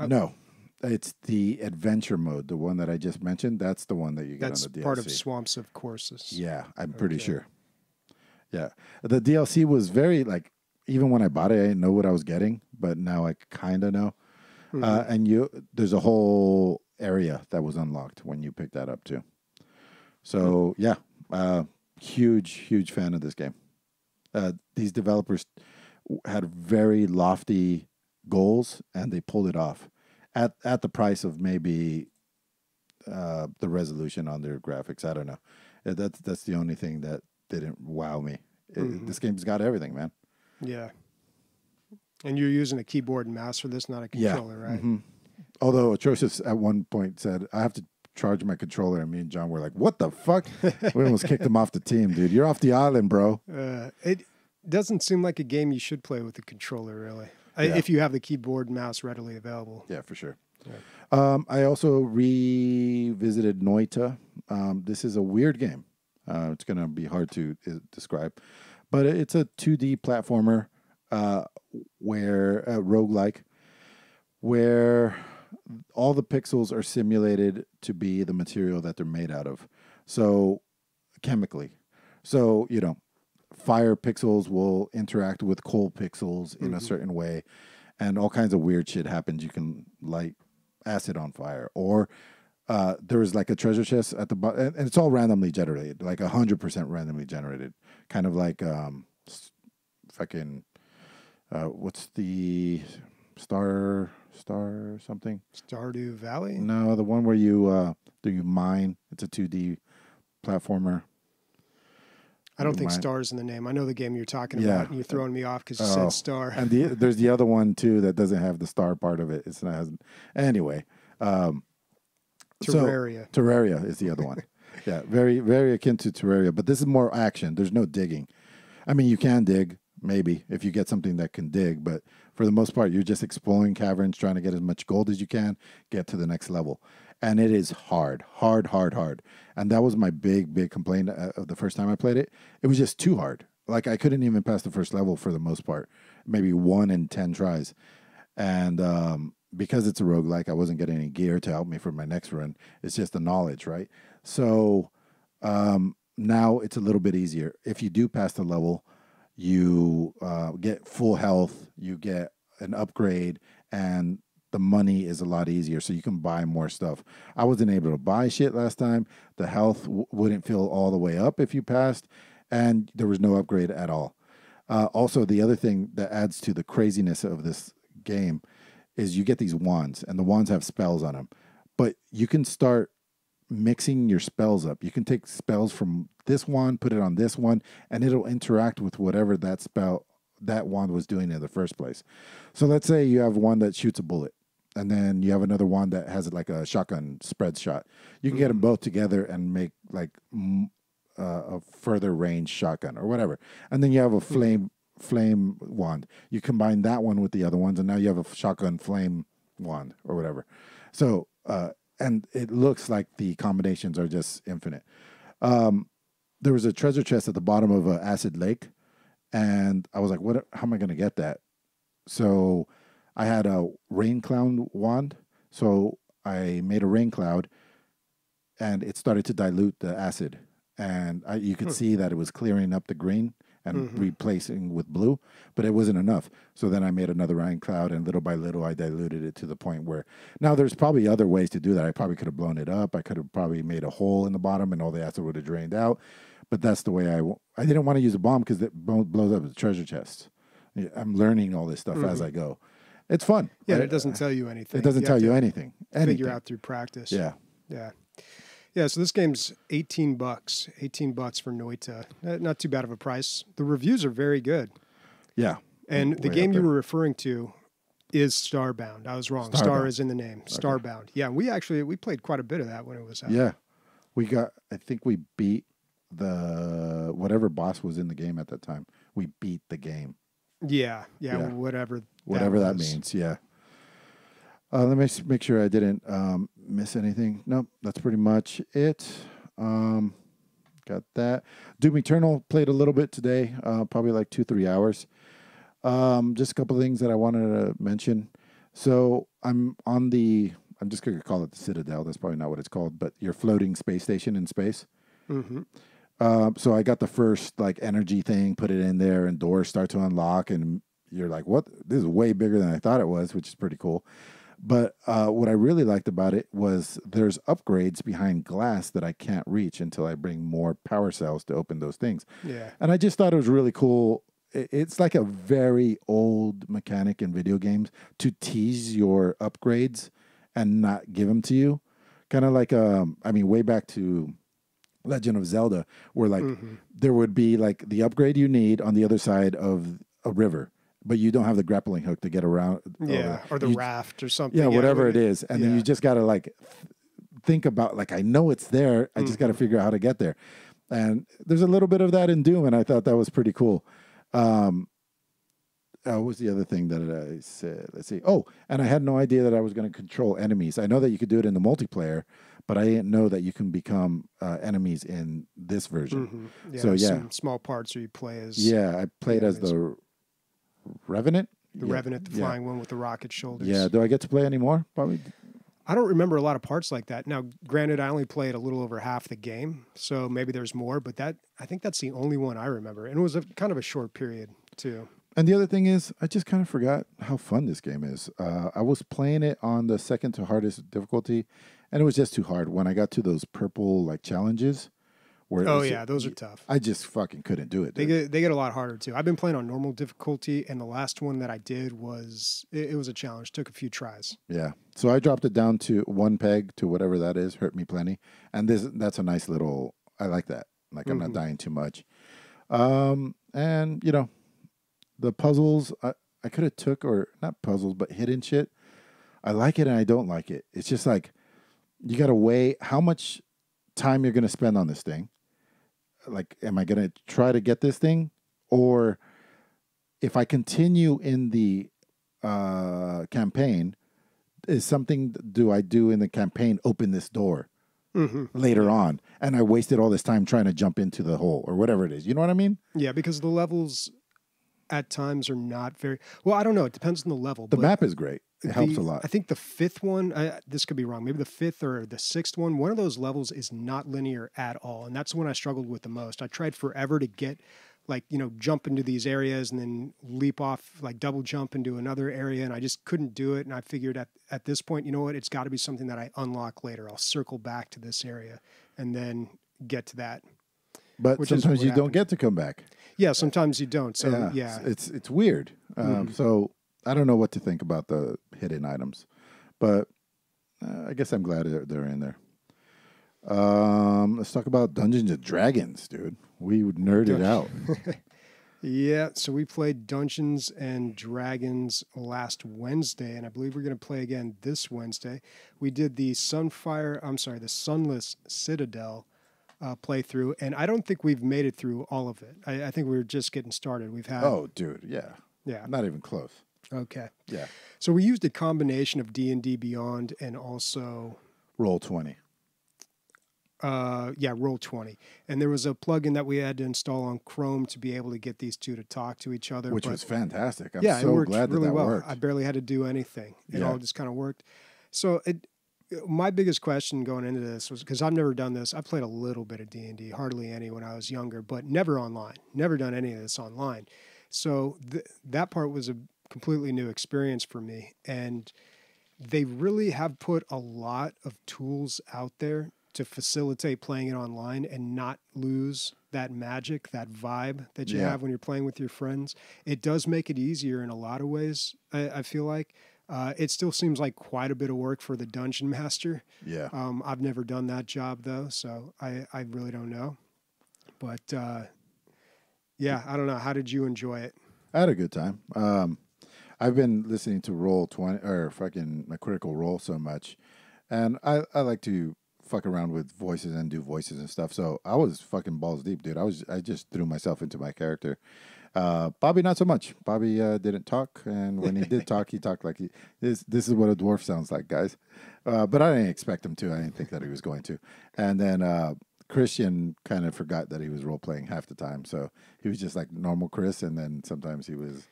No. It's the adventure mode, the one that I just mentioned. That's the one that you get on the DLC. That's part of Swamps of Courses. Yeah, I'm pretty sure. Yeah. The DLC was very, like, even when I bought it, I didn't know what I was getting, but now I kind of know. And there's a whole area that was unlocked when you picked that up, too. So, yeah, huge fan of this game. These developers had very lofty goals, and they pulled it off. At the price of maybe the resolution on their graphics. I don't know. That's the only thing that didn't wow me. This game's got everything, man. Yeah. And you're using a keyboard and mouse for this, not a controller, right? Although Atrocious at one point said, I have to charge my controller, and me and John were like, what the fuck? We almost kicked him off the team, dude. You're off the island, bro. It doesn't seem like a game you should play with a controller, really. If you have the keyboard and mouse readily available. Yeah, for sure. Yeah. I also revisited Noita. This is a weird game. It's going to be hard to describe. But it's a 2D platformer where roguelike, where all the pixels are simulated to be the material that they're made out of. So, chemically. So, fire pixels will interact with coal pixels in a certain way, and all kinds of weird shit happens. You can light acid on fire, or there was like a treasure chest at the bottom, and it's all randomly generated, like 100% randomly generated, kind of like fucking what's the star something? Stardew Valley? No, the one where you mine. It's a 2D platformer. I don't think Star's in the name. I know the game you're talking about, and you're throwing me off because you said Star. And there's the other one, too, that doesn't have the star part of it. It's not. Anyway. Terraria. Terraria is the other one. Yeah, very, very akin to Terraria. But this is more action. There's no digging. I mean, you can dig, maybe, if you get something that can dig. But for the most part, you're just exploring caverns, trying to get as much gold as you can, get to the next level. And it is hard. And that was my big complaint of the first time I played it. It was just too hard. Like, I couldn't even pass the first level for the most part. Maybe 1 in 10 tries. And because it's a roguelike, I wasn't getting any gear to help me for my next run. It's just the knowledge, right? So now it's a little bit easier. If you do pass the level, you get full health, you get an upgrade, and the money is a lot easier, so you can buy more stuff. I wasn't able to buy shit last time. The health wouldn't fill all the way up if you passed, and there was no upgrade at all. Also, the other thing that adds to the craziness of this game is you get these wands, and the wands have spells on them. But you can start mixing your spells up. You can take spells from this wand, put it on this one, and it'll interact with whatever that wand was doing in the first place. So let's say you have one that shoots a bullet, and then you have another one that has like a shotgun spread shot. You can get them both together and make like a further range shotgun or whatever. And then you have a flame wand. You combine that one with the other ones, and now you have a shotgun flame wand or whatever. So and it looks like the combinations are just infinite. there was a treasure chest at the bottom of an acid lake, and I was like, "What? How am I going to get that?" So I had a rain cloud wand, so I made a rain cloud, and it started to dilute the acid, and you could see that it was clearing up the green and replacing with blue, but it wasn't enough. So then I made another rain cloud, and little by little I diluted it to the point where now there's probably other ways to do that. I probably could have blown it up. I could have probably made a hole in the bottom, and all the acid would have drained out. But that's the way I didn't want to use a bomb because it blows up the treasure chest. I'm learning all this stuff as I go. It's fun. Yeah, it doesn't tell you anything. It doesn't tell you anything. Figure out through practice. Yeah. Yeah. Yeah, so this game's $18. $18 for Noita. Not too bad of a price. The reviews are very good. Yeah. And the game you were referring to is Starbound. I was wrong. Star is in the name. Okay. Starbound. Yeah, we played quite a bit of that when it was out. Yeah. I think we beat whatever boss was in the game at that time. We beat the game. Yeah. Whatever that means, yeah. Let me make sure I didn't miss anything. Nope, that's pretty much it. Got that. Doom Eternal played a little bit today, probably like 2-3 hours. Just a couple of things that I wanted to mention. So I'm just going to call it the Citadel. That's probably not what it's called, but your floating space station in space. Mm-hmm. So I got the first like energy thing, put it in there, and doors start to unlock, and you're like, what? This is way bigger than I thought it was, which is pretty cool. But what I really liked about it was there's upgrades behind glass that I can't reach until I bring more power cells to open those things. Yeah. And I just thought it was really cool. It's like a very old mechanic in video games to tease your upgrades and not give them to you. Kind of like, way back to Legend of Zelda, where like there would be like the upgrade you need on the other side of a river, but you don't have the grappling hook to get around. Yeah, or the raft or something. Yeah, whatever it is. And then you just got to like think about like, I know it's there. I just got to figure out how to get there. And there's a little bit of that in Doom, and I thought that was pretty cool. What was the other thing that I said? Let's see. Oh, and I had no idea that I was going to control enemies. I know that you could do it in the multiplayer, but I didn't know that you can become enemies in this version. Yeah, so some small parts where you play as. Yeah, I played as the Revenant. The Revenant, the flying one with the rocket shoulders. Yeah. Do I get to play any more? Probably. I don't remember a lot of parts like that. Now, granted, I only played a little over half the game, so maybe there's more, but I think that's the only one I remember. And it was kind of a short period, too. And the other thing is, I just kind of forgot how fun this game is. I was playing it on the second to hardest difficulty, and it was just too hard. When I got to those purple like challenges, where those are tough. I just fucking couldn't do it. They get a lot harder too. I've been playing on normal difficulty, and the last one that I did was it was a challenge. Took a few tries. Yeah, so I dropped it down to one peg to whatever that is. Hurt me plenty, and that's a nice little. I like that. Like I'm not dying too much, and you know. The puzzles, I could have took, or not puzzles, but hidden shit. I like it and I don't like it. It's just like, you got to weigh how much time you're going to spend on this thing. Like, am I going to try to get this thing? Or if I continue in the campaign, do I do in the campaign open this door later on? And I wasted all this time trying to jump into the hole or whatever it is. You know what I mean? Yeah, because the levels at times are not very well. I don't know. It depends on the level. The map is great. It helps a lot. I think the fifth one, this could be wrong. Maybe the fifth or the sixth one of those levels is not linear at all. And that's the one I struggled with the most. I tried forever to get jump into these areas and then leap off, like double jump into another area. And I just couldn't do it. And I figured at this point, you know what? It's got to be something that I unlock later. I'll circle back to this area and then get to that. But sometimes you don't get to come back. Yeah, sometimes you don't. So yeah. It's weird. So I don't know what to think about the hidden items, but I guess I'm glad they're in there. Let's talk about Dungeons and Dragons, dude. We nerded out. Yeah, so we played Dungeons and Dragons last Wednesday, and I believe we're going to play again this Wednesday. We did the Sunless Citadel playthrough, and I don't think we've made it through all of it. I think we're just getting started. We've had dude, yeah, yeah, not even close. Okay, yeah. So we used a combination of D&D Beyond and also Roll20. Yeah, Roll20. And there was a plugin that we had to install on Chrome to be able to get these two to talk to each other. Which was fantastic. I'm it so worked glad really that well. worked. I barely had to do anything. It all just kind of worked. So my biggest question going into this was, because I've never done this. I played a little bit of D&D, hardly any when I was younger, but never online. Never done any of this online. So that part was a completely new experience for me. And they really have put a lot of tools out there to facilitate playing it online and not lose that magic, that vibe that you have when you're playing with your friends. It does make it easier in a lot of ways, I feel like. It still seems like quite a bit of work for the dungeon master. Yeah. I've never done that job, though, so I really don't know. But, yeah, I don't know. How did you enjoy it? I had a good time. I've been listening to Roll20 or fucking Critical Role so much, and I like to fuck around with voices and do voices and stuff. So I was fucking balls deep, dude. I just threw myself into my character. Bobby, not so much. Bobby didn't talk, and when he did talk, he talked like this is what a dwarf sounds like, guys. But I didn't expect him to. I didn't think that he was going to. And then Christian kind of forgot that he was role playing half the time, so he was just like normal Chris, and then sometimes he was.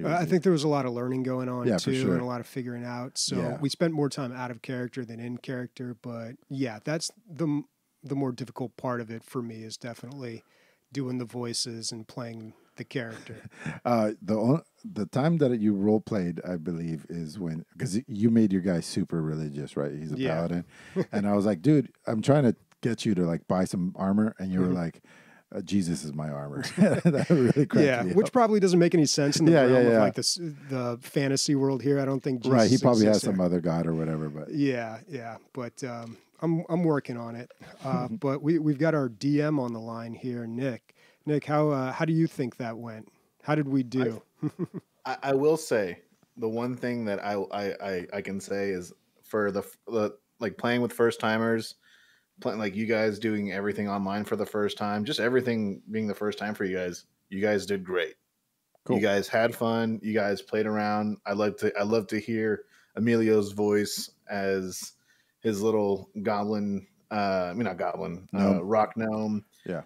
I think there was a lot of learning going on too, for sure. and a lot of figuring out. So we spent more time out of character than in character. But yeah, that's the more difficult part of it for me, is definitely doing the voices and playing the character. The time that you role played, I believe, is when, because you made your guy super religious, right? He's a paladin, and I was like, dude, I'm trying to get you to like buy some armor, and you were like, Jesus is my armor. That really cracked me which up. probably doesn't make any sense in the realm of like the fantasy world here. I don't think Jesus right. He probably has there. some other god or whatever, but but I'm working on it. But we've got our DM on the line here, Nick. Nick, how do you think that went? How did we do? I will say the one thing that I can say is, for the like playing with first timers, playing like you guys doing everything online for the first time, just everything being the first time for you guys did great. Cool. You guys had fun. You guys played around. I love to hear Emilio's voice as his little goblin. Not goblin. Rock gnome. Yeah.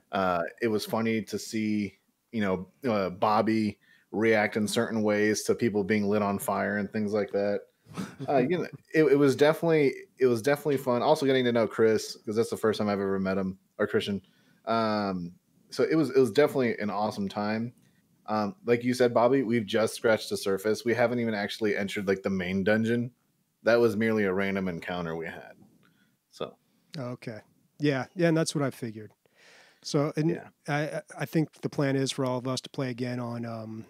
It was funny to see, Bobby react in certain ways to people being lit on fire and things like that. It was definitely fun. Also getting to know Chris, because that's the first time I've ever met him, or Christian. So it was definitely an awesome time. Like you said, Bobby, we've just scratched the surface. We haven't even actually entered like the main dungeon. That was merely a random encounter we had. So okay, yeah, and that's what I figured. So I think the plan is for all of us to play again on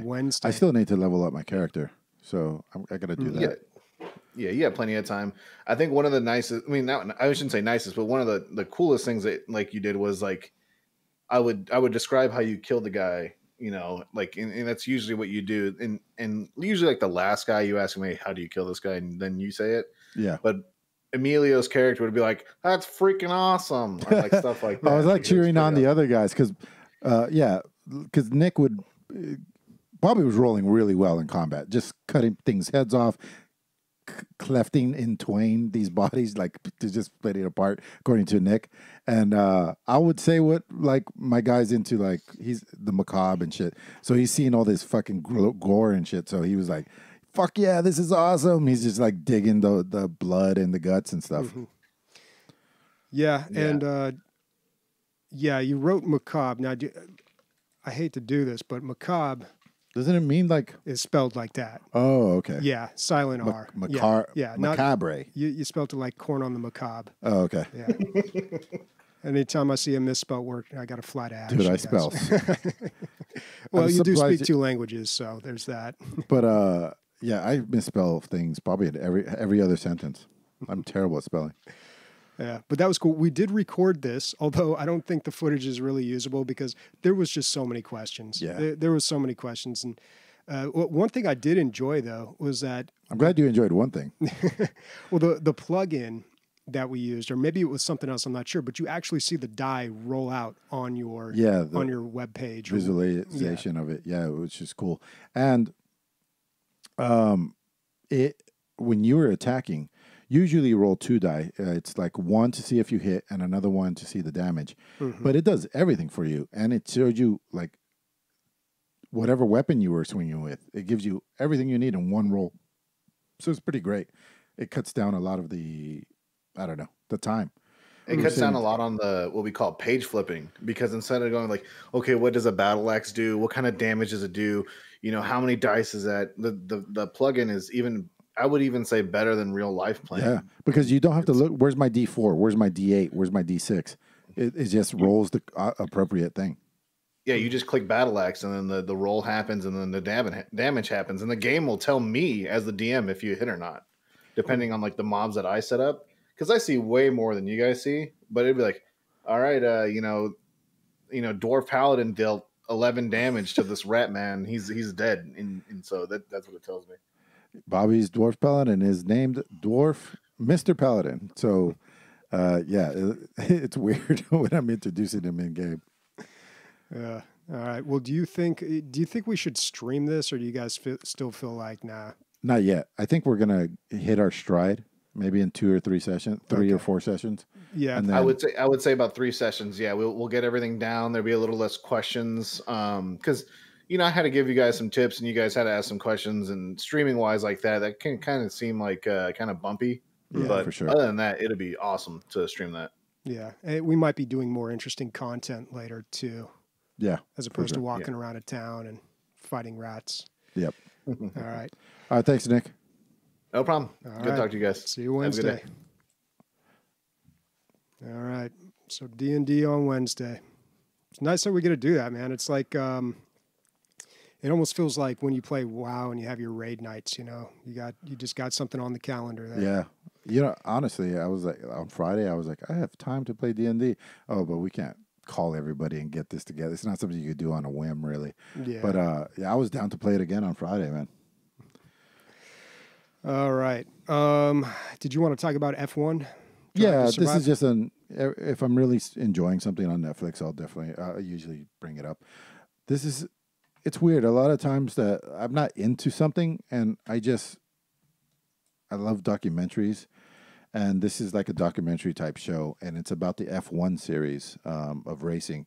Wednesday. I still need to level up my character. So I got to do that. Yeah, you have plenty of time. I think one of the nicest, I shouldn't say nicest, but one of the coolest things that like you did was like, I would describe how you killed the guy, like, and that's usually what you do. And usually like the last guy, you ask me, how do you kill this guy? And then you say it. Yeah. But Emilio's character would be like, that's freaking awesome. Or like stuff like that. I was like cheering on the other guys because Nick would... Bobby was rolling really well in combat, just cutting things heads off, clefting in twain these bodies, like to just split it apart, according to Nick. And I would say what like my guy's into, like he's the Macabre and shit. So he's seeing all this fucking gore and shit. So he was like, "Fuck yeah, this is awesome." He's just like digging the blood and the guts and stuff. Mm-hmm. Yeah, and you wrote Macabre. Now, I hate to do this, but Macabre. Doesn't it mean like... It's spelled like that. Oh, okay. Yeah, silent R. Macabre. You spelled it like corn on the macabre. Oh, okay. Yeah. Anytime I see a misspelled word, I got a flat ash. Dude, I spell. Well, you do speak two languages, so there's that. But, I misspell things probably in every other sentence. I'm terrible at spelling. Yeah, but that was cool. We did record this, although I don't think the footage is really usable because there was just so many questions. Yeah. There was so many questions. And one thing I did enjoy, though, was that... I'm glad you enjoyed one thing. Well, the plug-in that we used, or maybe it was something else, I'm not sure, but you actually see the die roll out on your on your web page. Visualization of it, which is cool. And when you were attacking, Usually you roll 2 die. It's like one to see if you hit and another one to see the damage. But it does everything for you. And it shows you like whatever weapon you were swinging with. It gives you everything you need in one roll. So it's pretty great. It cuts down a lot of the time. It cuts down a lot on the what we call page flipping, because instead of going like, okay, what does a battle axe do? What kind of damage does it do? You know, how many dice is that? The plugin is even, I would even say, better than real life playing. Yeah, because you don't have to look. Where's my D4? Where's my D8? Where's my D6? It just rolls the appropriate thing. Yeah, you just click battle axe, and then the roll happens, and then the damage happens, and the game will tell me as the DM if you hit or not, depending on like the mobs that I set up. Because I see way more than you guys see, but it'd be like, all right, Dwarf Paladin dealt 11 damage to this rat man. He's dead, and so that's what it tells me. Bobby's Dwarf Paladin is named Dwarf Mr. Paladin. So, it's weird when I'm introducing him in game. All right. Well, do you think we should stream this, or do you guys still feel like nah? Not yet. I think we're gonna hit our stride. Maybe in 2 or 3 sessions, 3 or 4 sessions. Yeah, and then, I would say about 3 sessions. Yeah, we'll get everything down. There'll be a little less questions, because I had to give you guys some tips, and you guys had to ask some questions. And streaming wise, like that can kind of seem like kind of bumpy. Yeah, but for sure. Other than that, it'd be awesome to stream that. Yeah, we might be doing more interesting content later too. Yeah, as opposed to walking around a town and fighting rats. Yep. All right. All right. Thanks, Nick. No problem. Good to talk to you guys. See you Wednesday. All right. So D&D on Wednesday. It's nice that we get to do that, man. It's like it almost feels like when you play WoW and you have your raid nights. You just got something on the calendar there. Yeah. Honestly, I was like on Friday. I was like, I have time to play D&D. Oh, but we can't call everybody and get this together. It's not something you could do on a whim, really. Yeah. But I was down to play it again on Friday, man. All right. Did you want to talk about F1? Yeah, this is just if I'm really enjoying something on Netflix, I'll definitely usually bring it up. It's weird. A lot of times that I'm not into something, and I love documentaries, and this is like a documentary type show, and it's about the F1 series of racing.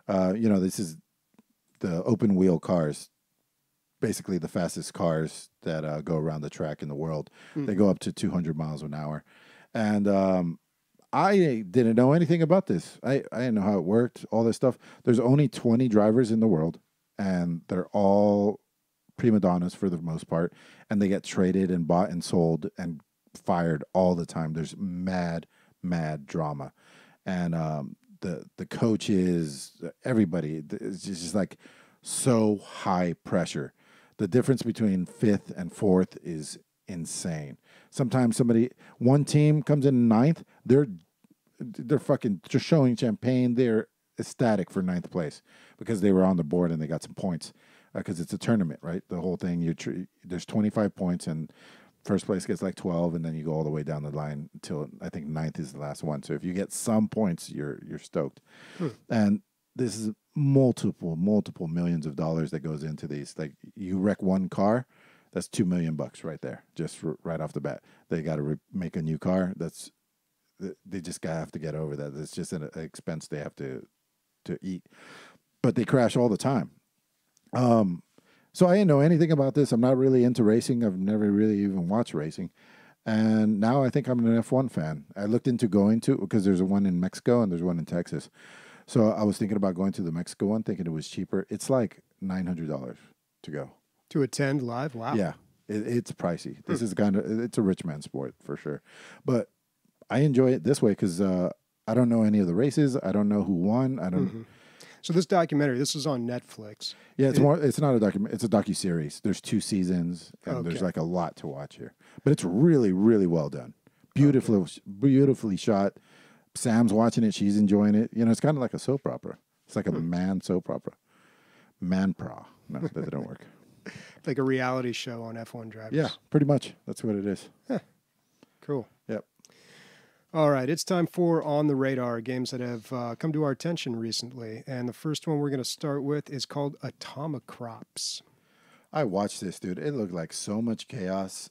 This is the open wheel cars. Basically the fastest cars that go around the track in the world. They go up to 200 miles an hour. And I didn't know anything about this. I didn't know how it worked, all this stuff. There's only 20 drivers in the world, and they're all prima donnas for the most part, and they get traded and bought and sold and fired all the time. There's mad drama. And the coaches, everybody, it's just like so high pressure. The difference between 5th and 4th is insane. Sometimes one team comes in 9th, they're fucking just showing champagne. They're ecstatic for 9th place because they were on the board and they got some points because it's a tournament, right? The whole thing, there's 25 points and first place gets like 12, and then you go all the way down the line until I think 9th is the last one. So if you get some points, you're stoked. And this is multiple millions of dollars that goes into these. Like you wreck one car, that's $2 million right there, just right off the bat. They got to make a new car. They just have to get over that. It's just an expense they have to eat. But they crash all the time. So I didn't know anything about this. I'm not really into racing. I've never really even watched racing. And now I think I'm an F1 fan. I looked into going to, because there's one in Mexico and there's one in Texas. So I was thinking about going to the Mexico one, thinking it was cheaper. It's like $900 to go. To attend live? Wow. Yeah, it's pricey. This is it's a rich man sport for sure. But I enjoy it this way because I don't know any of the races. I don't know who won. I don't. So this documentary, this is on Netflix. Yeah, it's not a document. It's a docuseries. There's 2 seasons, and there's like a lot to watch here. But it's really, really well done. Beautifully shot. Sam's watching it. She's enjoying it. It's kind of like a soap opera. It's like a man soap opera. Man-pra. No, that didn't work. Like a reality show on F1 drivers. Yeah, pretty much. That's what it is. Cool. Yep. All right, it's time for On the Radar, games that have come to our attention recently. And the first one we're going to start with is called Atomicrops. I watched this, dude. It looked like so much chaos.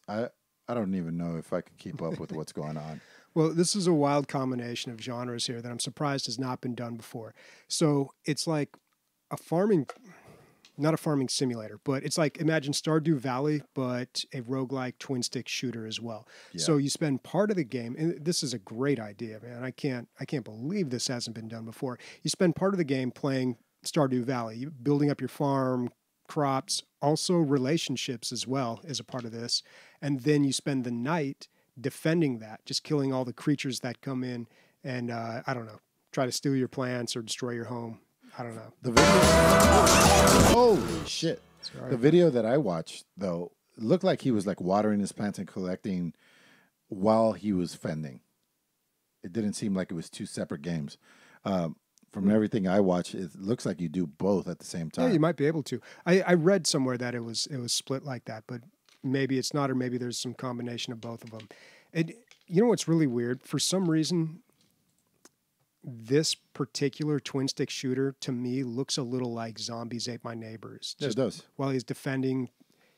I don't even know if I could keep up with what's going on. Well, this is a wild combination of genres here that I'm surprised has not been done before. So it's like a farming, not a farming simulator, but it's like imagine Stardew Valley, but a roguelike twin stick shooter as well. Yeah. So you spend part of the game, and this is a great idea, man. I can't believe this hasn't been done before. You spend part of the game playing Stardew Valley, building up your farm, crops, also relationships as well as a part of this. And then you spend the night defending that, just killing all the creatures that come in and, I don't know, try to steal your plants or destroy your home. I don't know. The video, holy shit. Sorry. The video that I watched, though, looked like he was like watering his plants and collecting while he was fending. It didn't seem like it was two separate games. From everything I watched, it looks like you do both at the same time. Yeah, you might be able to. I read somewhere that it was split like that, but maybe it's not, or maybe there's some combination of both of them. And you know what's really weird? For some reason, this particular twin stick shooter to me looks a little like Zombies Ate My Neighbors. Yeah, it does. While he's defending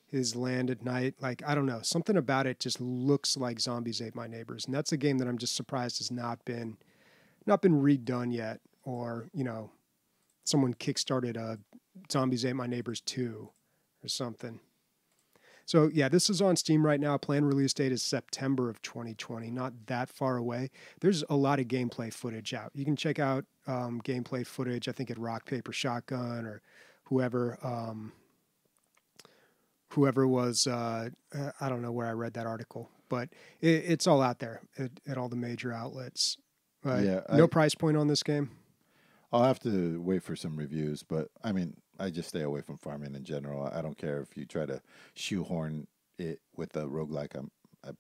his land at night, like I don't know, something about it just looks like Zombies Ate My Neighbors, and that's a game that I'm just surprised has not been redone yet, or you know, someone kickstarted a Zombies Ate My Neighbors 2 or something. So yeah, this is on Steam right now. Planned release date is September of 2020, not that far away. There's a lot of gameplay footage out. You can check out gameplay footage, I think at Rock, Paper, Shotgun or whoever was, I don't know where I read that article, but it's all out there at all the major outlets. No price point on this game. I'll have to wait for some reviews, but I mean, I just stay away from farming in general. I don't care if you try to shoehorn it with a roguelike. I'm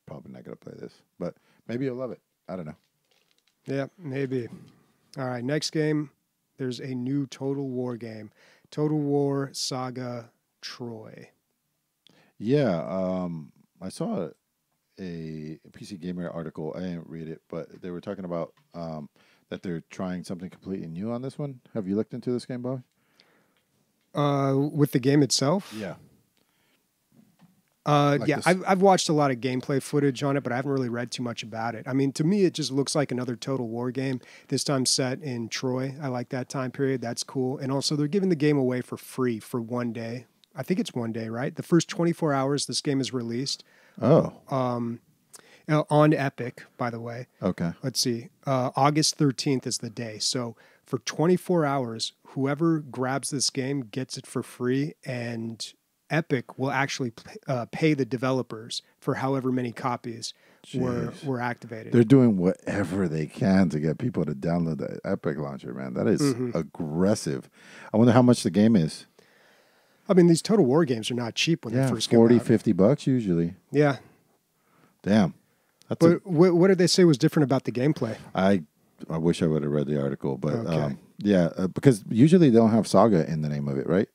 probably not going to play this, but maybe you'll love it. I don't know. Yeah, maybe. All right, next game. There's a new Total War game. Total War Saga Troy. Yeah, I saw a PC Gamer article. I didn't read it, but they were talking about that they're trying something completely new on this one. Have you looked into this game, Bobby? With the game itself? Yeah. I've watched a lot of gameplay footage on it, but I haven't really read too much about it. I mean, to me, it just looks like another Total War game, this time set in Troy. I like that time period. That's cool. And also, they're giving the game away for free for 1 day. I think it's 1 day, right? The first 24 hours this game is released. Oh. On Epic, by the way. Okay. Let's see. August 13th is the day. So for 24 hours, whoever grabs this game gets it for free, and Epic will actually pay the developers for however many copies were activated. They're doing whatever they can to get people to download the Epic launcher, man. That is aggressive. I wonder how much the game is. I mean, these Total War games are not cheap when they first come out. $40-$50 usually. Yeah. Damn. But what did they say was different about the gameplay? I wish I would have read the article, but okay. Because usually they don't have Saga in the name of it, right?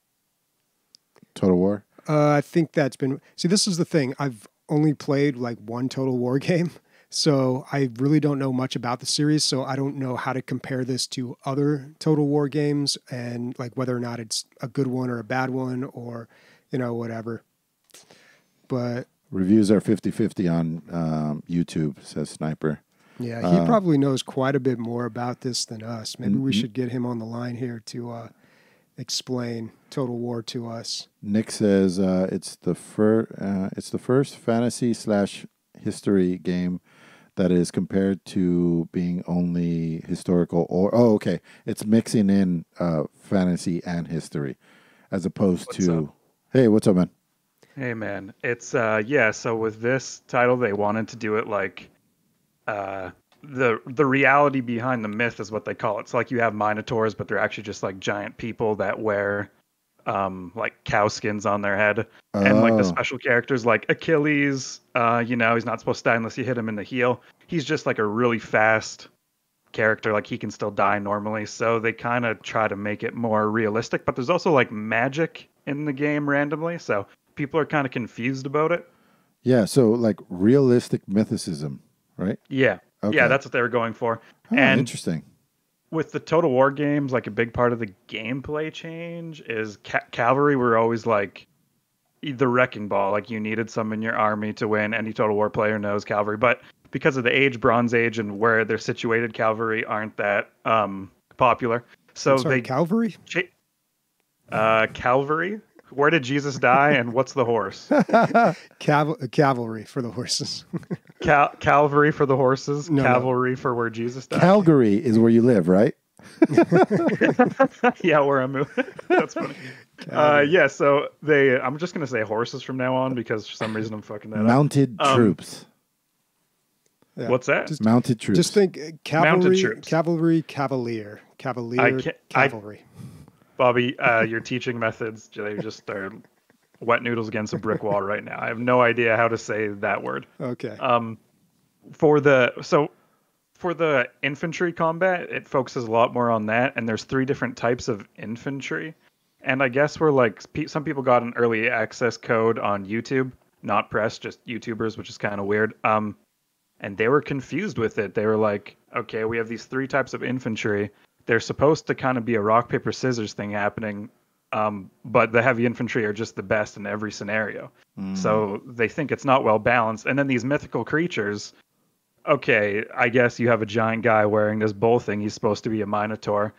Total War? I think that's been... See, this is the thing. I've only played like one Total War game, so I really don't know much about the series, so I don't know how to compare this to other Total War games and like whether or not it's a good one or a bad one or, whatever. But... Reviews are 50-50 on YouTube, says Sniper. Yeah, he probably knows quite a bit more about this than us. Maybe we should get him on the line here to explain Total War to us. Nick says it's the first fantasy/history game that is compared to being only historical okay. It's mixing in fantasy and history as opposed to... Hey, what's up, man? Hey, man. It's, so with this title, they wanted to do it like the reality behind the myth is what they call it. So, like, you have Minotaurs, but they're actually just, like, giant people that wear, like, cow skins on their head. Oh. And, like, the special characters, like Achilles, he's not supposed to die unless you hit him in the heel. He's just, like, a really fast character. Like, he can still die normally. So they kind of try to make it more realistic. But there's also, like, magic in the game randomly. So... people are kind of confused about it. Yeah, so like realistic mythicism, right? Yeah. Okay. Yeah, that's what they were going for. Oh, and interesting. With the Total War games, like a big part of the gameplay change is cavalry were always like the wrecking ball. Like you needed some in your army to win. Any Total War player knows cavalry, but because of the age, Bronze Age, and where they're situated, cavalry aren't that popular. So I'm sorry, Calvary? Calvary. Where did Jesus die, and what's the horse? Cavalry for the horses. Calvary for the horses. No. Cavalry for where Jesus died. Calgary is where you live, right? Yeah, where I'm moving. That's funny. Yeah, so I'm just gonna say horses from now on because for some reason I'm fucking that Mounted up. troops. Yeah. What's that? Mounted troops. Just think cavalry, troops. Cavalry, cavalier, cavalry. Bobby, your teaching methods, they just are wet noodles against a brick wall right now. I have no idea how to say that word. Okay. For the infantry combat, it focuses a lot more on that, and there's 3 different types of infantry. And I guess we're like, some people got an early access code on YouTube, not press, just YouTubers, which is kind of weird. And they were confused with it. They were like, okay, we have these 3 types of infantry. They're supposed to kind of be a rock, paper, scissors thing happening. But the heavy infantry are just the best in every scenario. So they think it's not well balanced. And then these mythical creatures, okay, I guess you have a giant guy wearing this bull thing. He's supposed to be a minotaur.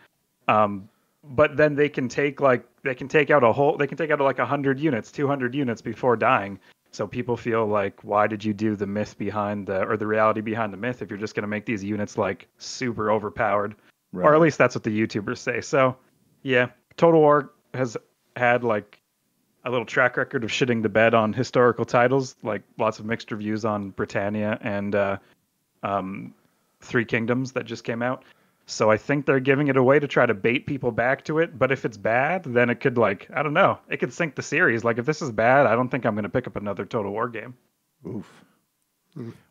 But then they can take like 100 units, 200 units before dying. So people feel like, why did you do the myth behind or the reality behind the myth if you're just going to make these units like super overpowered? Right. Or at least that's what the YouTubers say. So yeah, Total War has had like a little track record of shitting the bed on historical titles, like lots of mixed reviews on Britannia and 3 Kingdoms that just came out. So I think they're giving it away to try to bait people back to it. But if it's bad, then it could I don't know, it could sink the series. Like if this is bad, I don't think I'm going to pick up another Total War game. Oof.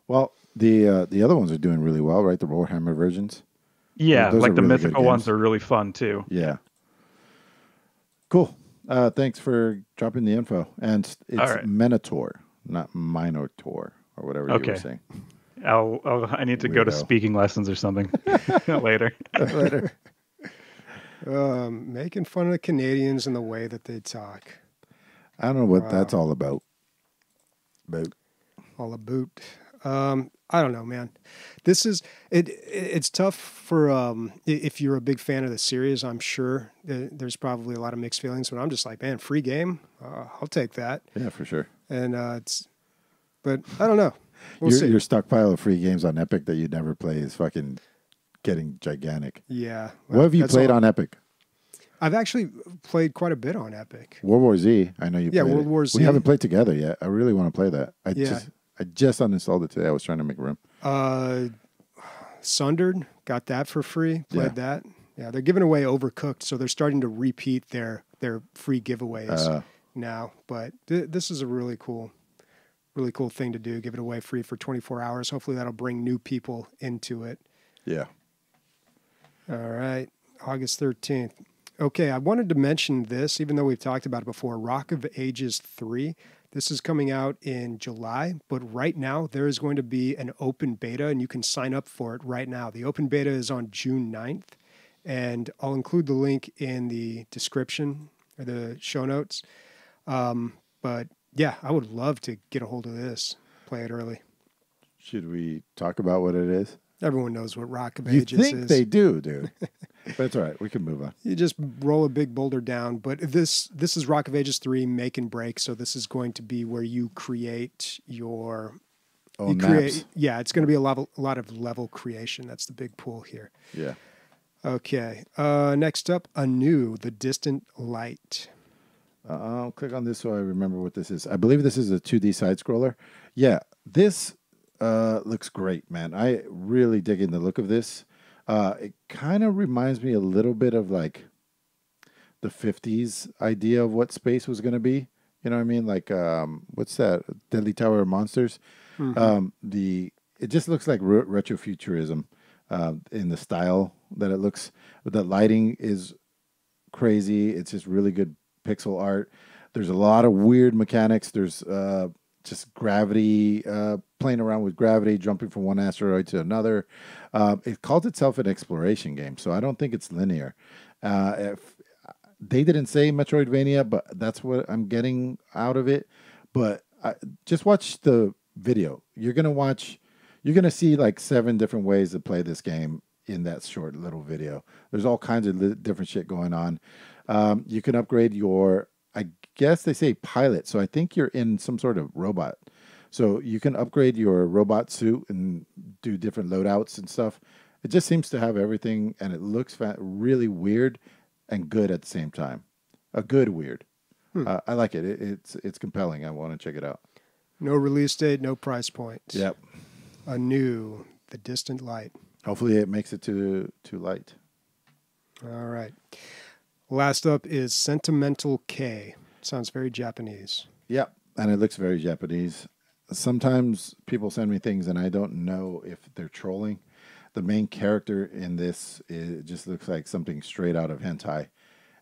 Well, the other ones are doing really well, right? The Warhammer versions. Yeah, those like the really mythical ones are really fun too. Yeah. Cool. Thanks for dropping the info. And it's right. Minotaur, not Minotaur or whatever you were saying. I need to go to speaking lessons or something later. Making fun of the Canadians and the way that they talk. I don't know what that's all about. All about. I don't know, man. This is it's tough for if you're a big fan of the series. I'm sure there's probably a lot of mixed feelings, but I'm just like, man, free game. I'll take that. Yeah, for sure. And but I don't know. We'll see. Your stockpile of free games on Epic that you never play is fucking getting gigantic. Yeah. What have you played on Epic? I've actually played quite a bit on Epic. World War Z. I know you. Yeah, played World War Z. We haven't played together yet. I really want to play that. I just uninstalled it today. I was trying to make room. Sundered, got that for free. Played that. Yeah, they're giving away Overcooked, so they're starting to repeat their free giveaways now. But this is a really cool thing to do. Give it away free for 24 hours. Hopefully that'll bring new people into it. Yeah. All right, August 13th. Okay, I wanted to mention this, even though we've talked about it before. Rock of Ages 3. This is coming out in July, but right now there is going to be an open beta, and you can sign up for it right now. The open beta is on June 9th, and I'll include the link in the description or the show notes. But yeah, I would love to get a hold of this, play it early. Should we talk about what it is? Everyone knows what Rock of Ages is. You think they do, dude. But it's all right. We can move on. You just roll a big boulder down. But this is Rock of Ages 3 make and break. So this is going to be where you create your... maps. Yeah, it's going to be a lot of level creation. That's the big pull here. Yeah. Okay. Next up, Anew, The Distant Light. I'll click on this so I remember what this is. I believe this is a 2D side-scroller. Yeah, this looks great, man. I really dig in the look of this. It kind of reminds me a little bit of like the 50s idea of what space was going to be. You know what I mean? Like, what's that? Deadly Tower of Monsters. Mm-hmm. It just looks like retrofuturism in the style that it looks. The lighting is crazy. It's just really good pixel art. There's a lot of weird mechanics. There's just gravity, playing around with gravity, jumping from one asteroid to another. It calls itself an exploration game, so I don't think it's linear. they didn't say Metroidvania, but that's what I'm getting out of it. But just watch the video. You're gonna see like 7 different ways to play this game in that short little video. There's all kinds of different shit going on. You can upgrade your, I guess they say pilot, so I think you're in some sort of robot. So you can upgrade your robot suit and do different loadouts and stuff. It just seems to have everything, and it looks really weird and good at the same time. A good weird. I like it. It's compelling. I want to check it out. No release date, no price point. Yep. Anew, the distant light. Hopefully it makes it to light. All right. Last up is Sentimental K. Sounds very Japanese. Yep. And it looks very Japanese. Sometimes people send me things and I don't know if they're trolling. The main character in this, it just looks like something straight out of hentai.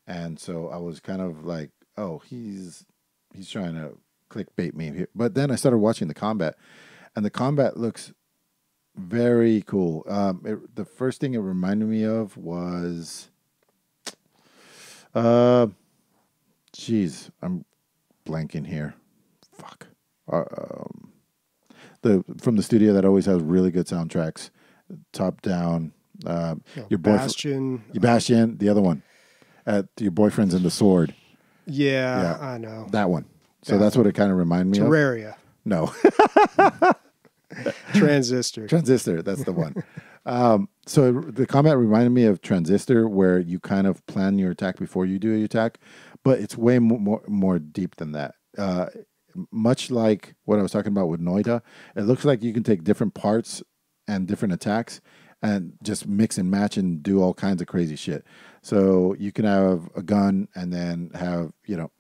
And so I was kind of like, oh, he's trying to clickbait me here. But then I started watching the combat, and the combat looks very cool. The first thing it reminded me of was, geez, I'm blanking here. Fuck. From the studio that always has really good soundtracks, top down. Your Bastion. Bastion, the other one. Your boyfriend's in the sword. Yeah, I know. That one. So that's what it kind of reminded me of. Terraria. No. Transistor. Transistor, that's the one. So the combat reminded me of Transistor, where you kind of plan your attack before you do your attack, but it's way more deep than that. Much like what I was talking about with Noita, it looks like you can take different parts and different attacks and just mix and match and do all kinds of crazy shit. So you can have a gun and then have,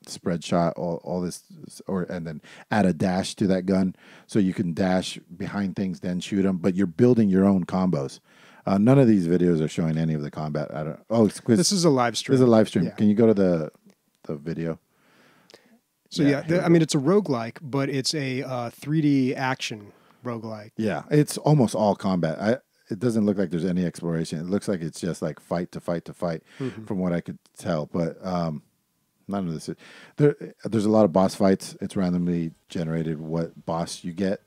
spread shot, all this, and then add a dash to that gun. So you can dash behind things, then shoot them, but you're building your own combos. None of these videos are showing any of the combat. This is a live stream. This is a live stream. Yeah. Can you go to the video? So it's a roguelike, but it's a 3D action roguelike. Yeah, it's almost all combat. It doesn't look like there's any exploration. It looks like it's just like fight to fight to fight, from what I could tell. But none of this. There's a lot of boss fights. It's randomly generated what boss you get.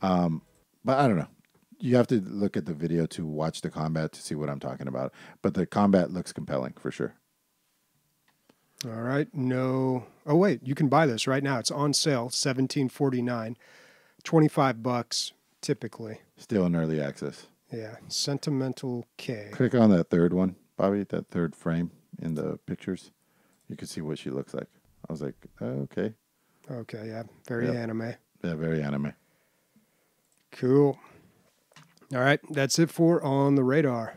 But I don't know. You have to look at the video to watch the combat to see what I'm talking about. But the combat looks compelling for sure. All right. No. Oh wait, you can buy this right now. It's on sale, $17.49, $25 typically. Still in early access. Yeah, Sentimental K. Click on that third one, Bobby, that third frame in the pictures. You can see what she looks like. I was like, okay. Okay, yeah, very anime. Yeah, very anime. Cool. All right, that's it for On the Radar.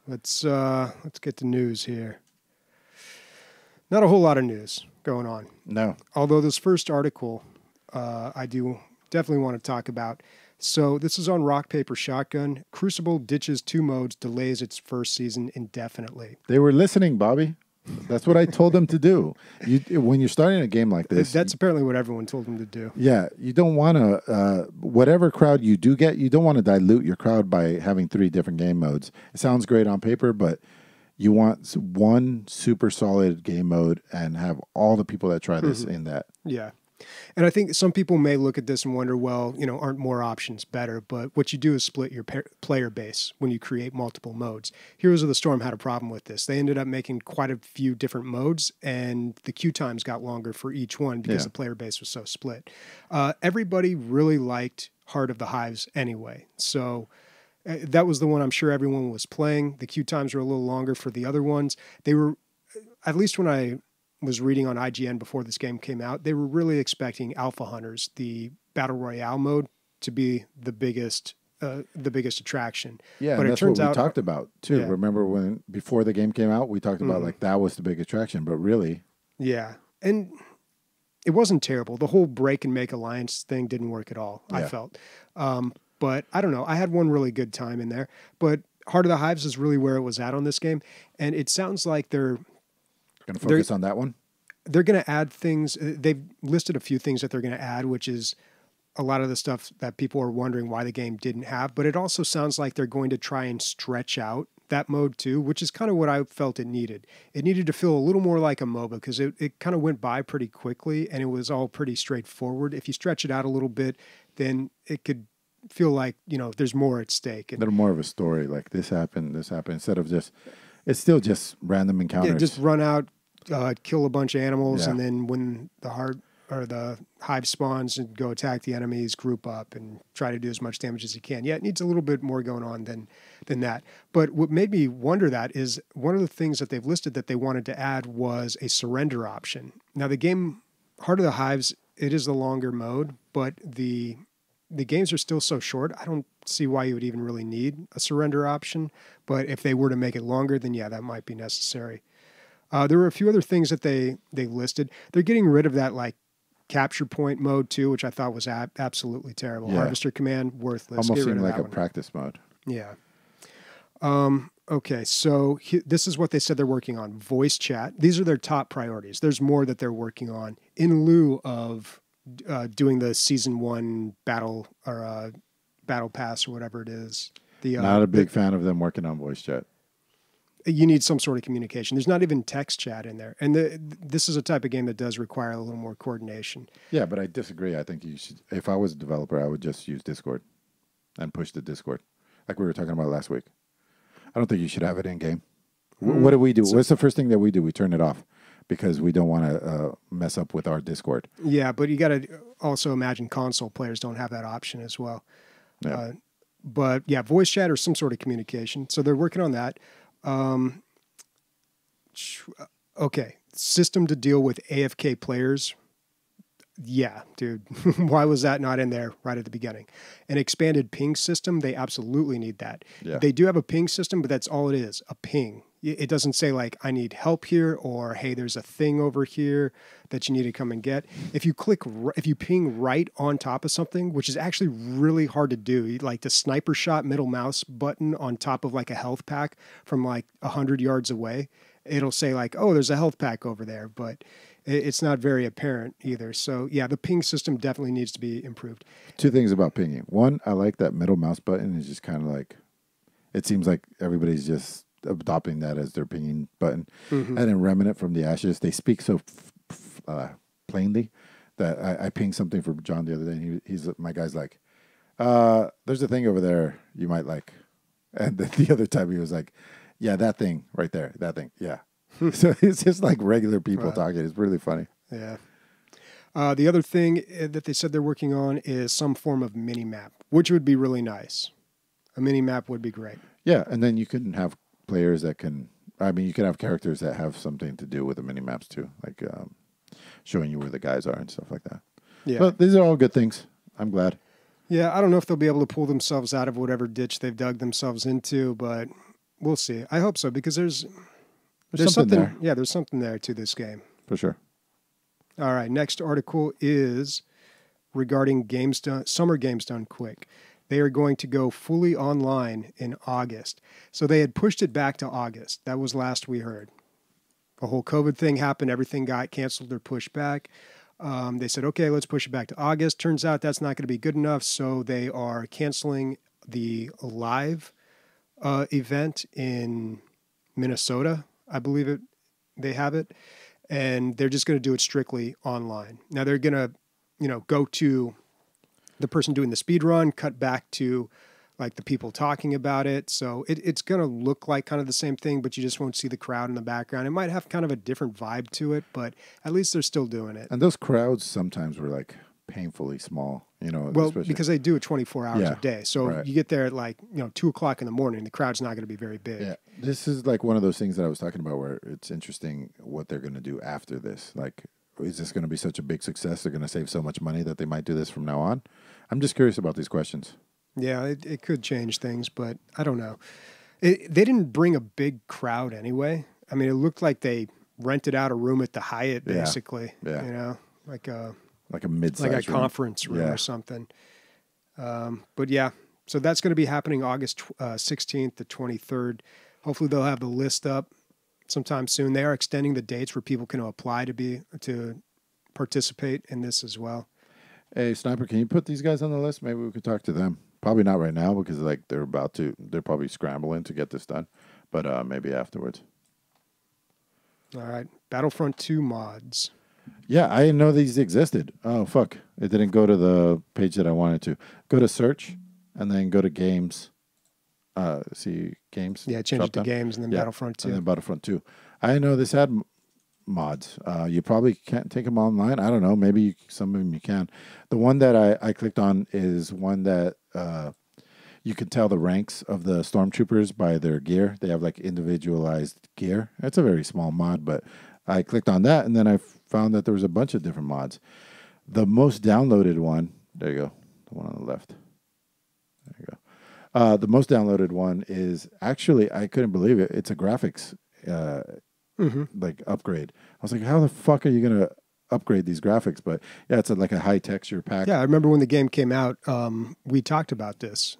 Let's get to news here. Not a whole lot of news going on. No. Although this first article, I do definitely want to talk about. So this is on Rock, Paper, Shotgun. Crucible ditches 2 modes, delays its first season indefinitely. They were listening, Bobby. That's what I told them to do. When you're starting a game like this. That's apparently what everyone told them to do. Yeah. You don't want to, whatever crowd you do get, you don't want to dilute your crowd by having 3 different game modes. It sounds great on paper, but you want one super solid game mode and have all the people that try this in that. Yeah. And I think some people may look at this and wonder, well, aren't more options better? But what you do is split your player base when you create multiple modes. Heroes of the Storm had a problem with this. They ended up making quite a few different modes, and the queue times got longer for each one because the player base was so split. Everybody really liked Heart of the Hives anyway. So that was the one I'm sure everyone was playing. The queue times were a little longer for the other ones. They were, at least when I was reading on IGN before this game came out, they were really expecting Alpha Hunters, the Battle Royale mode, to be the biggest attraction. Yeah, but and that's what we talked about too. Yeah. Remember before the game came out, we talked about like that was the big attraction, but really. Yeah, and it wasn't terrible. The whole break and make alliance thing didn't work at all, I felt. But I don't know. I had one really good time in there. But Heart of the Hives is really where it was at on this game. And it sounds like they're going to focus on that one? They're going to add things. They've listed a few things that they're going to add, which is a lot of the stuff that people are wondering why the game didn't have. But it also sounds like they're going to try and stretch out that mode too, which is kind of what I felt it needed. It needed to feel a little more like a MOBA because it kind of went by pretty quickly and it was all pretty straightforward. If you stretch it out a little bit, then it could feel like, there's more at stake. A little more of a story, like this happened, instead of just, it's still just random encounters. Yeah, just run out, kill a bunch of animals, Yeah. and then when the hive spawns and go attack the enemies, group up and try to do as much damage as you can. Yeah, it needs a little bit more going on than that. But what made me wonder that is one of the things that they've listed that they wanted to add was a surrender option. Now the game, Heart of the Hives, it is the longer mode, but the games are still so short. I don't see why you would even really need a surrender option. But if they were to make it longer, then yeah, that might be necessary. There were a few other things that they listed. They're getting rid of that like capture point mode too, which I thought was absolutely terrible. Yeah. Harvester command, worthless. Almost Get rid seemed of like that a one. practice mode. Yeah. Okay, so this is what they said they're working on. Voice chat. These are their top priorities. There's more that they're working on in lieu of doing the season 1 battle or battle pass or whatever it is. Not a big fan of them working on voice chat. You need some sort of communication. There's not even text chat in there. And this is a type of game that does require a little more coordination. Yeah, but I disagree. I think you should. If I was a developer, I would just use Discord and push the Discord, like we were talking about last week. I don't think you should have it in game. What do we do? What's the first thing that we do? We turn it off because we don't want to mess up with our Discord. Yeah, but you got to also imagine console players don't have that option as well. Yeah. But yeah, voice chat or some sort of communication. So they're working on that. Okay, system to deal with AFK players. Yeah, dude. Why was that not in there right at the beginning? An expanded ping system, they absolutely need that. Yeah. They do have a ping system, but that's all it is, a ping. It doesn't say like, I need help here or, hey, there's a thing over here that you need to come and get. If you ping right on top of something, which is actually really hard to do, like the sniper shot middle mouse button on top of like a health pack from like 100 yards away, it'll say like, oh, there's a health pack over there, but it's not very apparent either. So yeah, the ping system definitely needs to be improved. Two things about pinging. One, I like that middle mouse button is just kind of like, it seems like everybody's just adopting that as their pinging button. Mm-hmm. And in Remnant from the Ashes, they speak so plainly that I pinged something for John the other day, and my guy's like, there's a thing over there you might like. And then the other time he was like, yeah, that thing right there, that thing, yeah. So it's just like regular people talking. It's really funny. Yeah. The other thing that they said they're working on is some form of mini map, which would be really nice. A mini map would be great. Yeah, and then you can have players that can. I mean, you can have characters that have something to do with the mini maps too, like showing you where the guys are and stuff like that. Yeah. But these are all good things. I'm glad. Yeah, I don't know if they'll be able to pull themselves out of whatever ditch they've dug themselves into, but we'll see. I hope so because there's something there. Yeah, there's something there to this game. For sure. All right, next article is regarding games done, summer games done quick. They are going to go fully online in August. So they had pushed it back to August. That was last we heard. The whole COVID thing happened. Everything got canceled or pushed back. They said, okay, let's push it back to August. Turns out that's not going to be good enough. So they are canceling the live event in Minnesota. I believe they have it. And they're just going to do it strictly online. Now they're going to, go to the person doing the speed run, cut back to like the people talking about it. So it's going to look like kind of the same thing, but you just won't see the crowd in the background. It might have kind of a different vibe to it, but at least they're still doing it. And those crowds sometimes were like painfully small, Well, especially. because they do it 24 hours Yeah, a day. So right. you get there at like, 2:00 in the morning, the crowd's not going to be very big. Yeah, this is like one of those things that I was talking about where it's interesting what they're going to do after this. Like, is this going to be such a big success? They're going to save so much money that they might do this from now on. I'm just curious about these questions. Yeah, it could change things, but I don't know. They didn't bring a big crowd anyway. I mean, it looked like they rented out a room at the Hyatt, basically. Yeah. Like a mid-sized like a conference room or something. But yeah, so that's going to be happening August 16th to 23rd. Hopefully they'll have the list up sometime soon. They are extending the dates where people can apply to participate in this as well. Hey, Sniper, can you put these guys on the list? Maybe we could talk to them. Probably not right now because they're probably scrambling to get this done. but maybe afterwards. All right. Battlefront 2 mods. Yeah, I didn't know these existed. Oh, fuck. It didn't go to the page that I wanted to. Go to search, and then go to games. See games. Yeah, change it to games, and then Battlefront 2. And then Battlefront 2. I didn't know this had mods. You probably can't take them online. I don't know. Maybe some of them you can. The one that I clicked on is one that you can tell the ranks of the stormtroopers by their gear. They have like individualized gear. It's a very small mod, but I clicked on that, and then I found that there was a bunch of different mods. The most downloaded one, there you go, the one on the left. There you go. The most downloaded one is actually, I couldn't believe it. It's a graphics like upgrade. I was like, how the fuck are you going to upgrade these graphics? But yeah, it's like a high texture pack. Yeah, I remember when the game came out, we talked about this,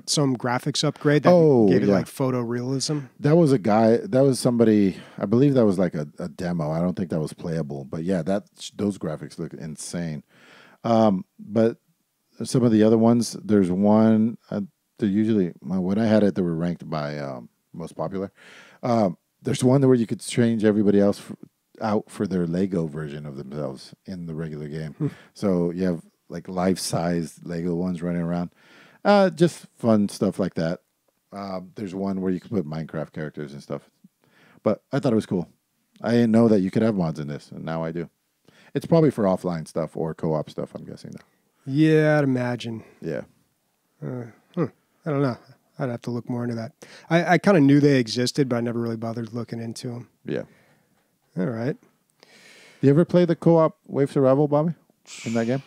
some graphics upgrade that gave it like photorealism. That was a guy, that was somebody, I believe that was like a demo. I don't think that was playable, but yeah, those graphics look insane. But some of the other ones, there's one, they're usually, when I had it, they were ranked by most popular. There's one where you could change everybody else out for their Lego version of themselves in the regular game. So you have like life-sized Lego ones running around. Just fun stuff like that. There's one where you can put Minecraft characters and stuff. But I thought it was cool. I didn't know that you could have mods in this, and now I do. It's probably for offline stuff or co-op stuff, I'm guessing, though. Yeah, I'd imagine. Yeah. I don't know. I'd have to look more into that. I kind of knew they existed, but I never really bothered looking into them. Yeah. All right. You ever play the co-op Wave Survival, Bobby, in that game?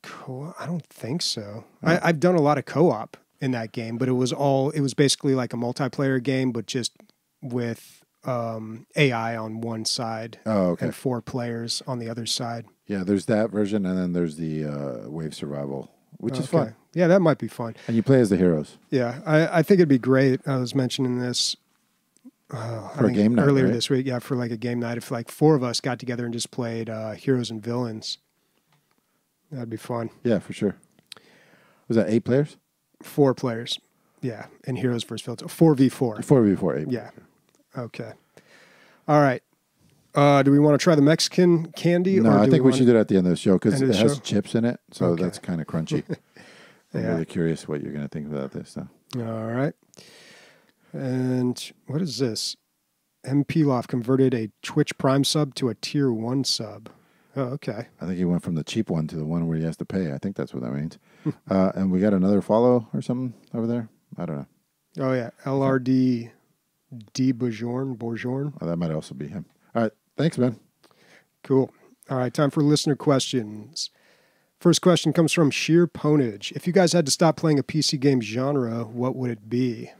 I don't think so. No. I've done a lot of co-op in that game, but it was basically like a multiplayer game, but just with AI on one side and 4 players on the other side. Yeah, there's that version, and then there's the Wave Survival, which is fun. Yeah, that might be fun. And you play as the heroes. Yeah, I think it'd be great. I was mentioning this for a game night earlier this week. Yeah, for like a game night. If like 4 of us got together and just played heroes and villains, that'd be fun. Yeah, for sure. Was that 8 players? 4 players. Yeah, and heroes versus villains. 4v4. 4v4. 8. Yeah. Okay. All right. Do we want to try the Mexican candy? No, I think we should do it at the end of the show because it has show? Chips in it, so that's kind of crunchy. I'm really curious what you're going to think about this, though. All right. And what is this? MP Loft converted a Twitch Prime sub to a Tier 1 sub. Oh, okay. I think he went from the cheap one to the one where he has to pay. I think that's what that means. And we got another follow or something over there. I don't know. Oh, yeah. LRD D. Bourgeois. Oh, that might also be him. All right. Thanks, man. Cool. All right. Time for listener questions. First question comes from Sheer Ponage. If you guys had to stop playing a PC game genre, what would it be?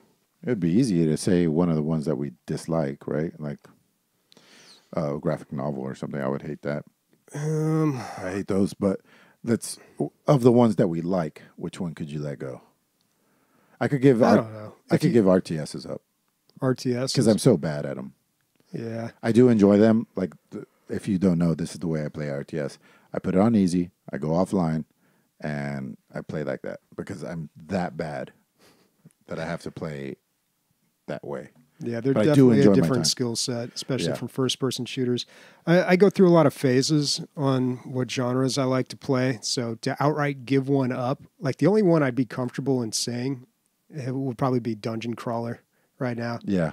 It would be easy to say one of the ones that we dislike, right? Like a graphic novel or something. I would hate that. I hate those, but that's of the ones that we like. Which one could you let go? I could give. I don't know. I could give RTSs up. RTS because I'm so bad at them. Yeah, I do enjoy them. Like if you don't know, this is the way I play RTS. I put it on easy. I go offline, and I play like that because I'm that bad that I have to play that way. Yeah, they're definitely a different skill set, especially from first-person shooters. I go through a lot of phases on what genres I like to play. So to outright give one up, like the only one I'd be comfortable in saying it would probably be Dungeon Crawler right now. Yeah,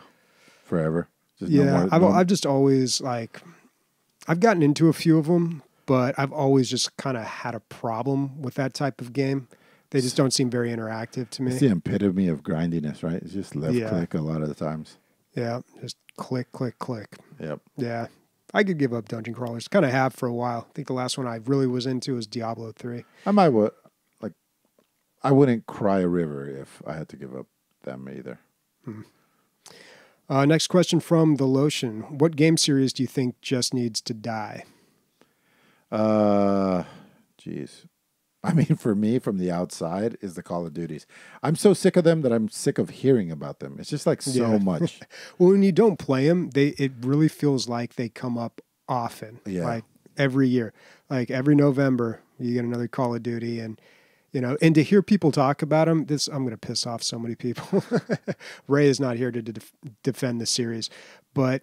forever. Just I've just always like, I've gotten into a few of them, but I've always just kind of had a problem with that type of game. They just don't seem very interactive to me. It's the epitome of grindiness, right? It's just left click a lot of the times. Yeah, just click, click, click. Yep. Yeah. I could give up Dungeon Crawlers. Kind of have for a while. I think the last one I really was into was Diablo 3. I wouldn't cry a river if I had to give up them either. Next question from The Lotion. What game series do you think just needs to die? Geez. I mean, for me, from the outside, is the Call of Duties. I'm so sick of them that I'm sick of hearing about them. It's just like so much. Well, when you don't play them, it really feels like they come up often. Yeah. Like every year. Like every November, you get another Call of Duty. And You know, and to hear people talk about him, I'm going to piss off so many people. Ray is not here to defend the series, but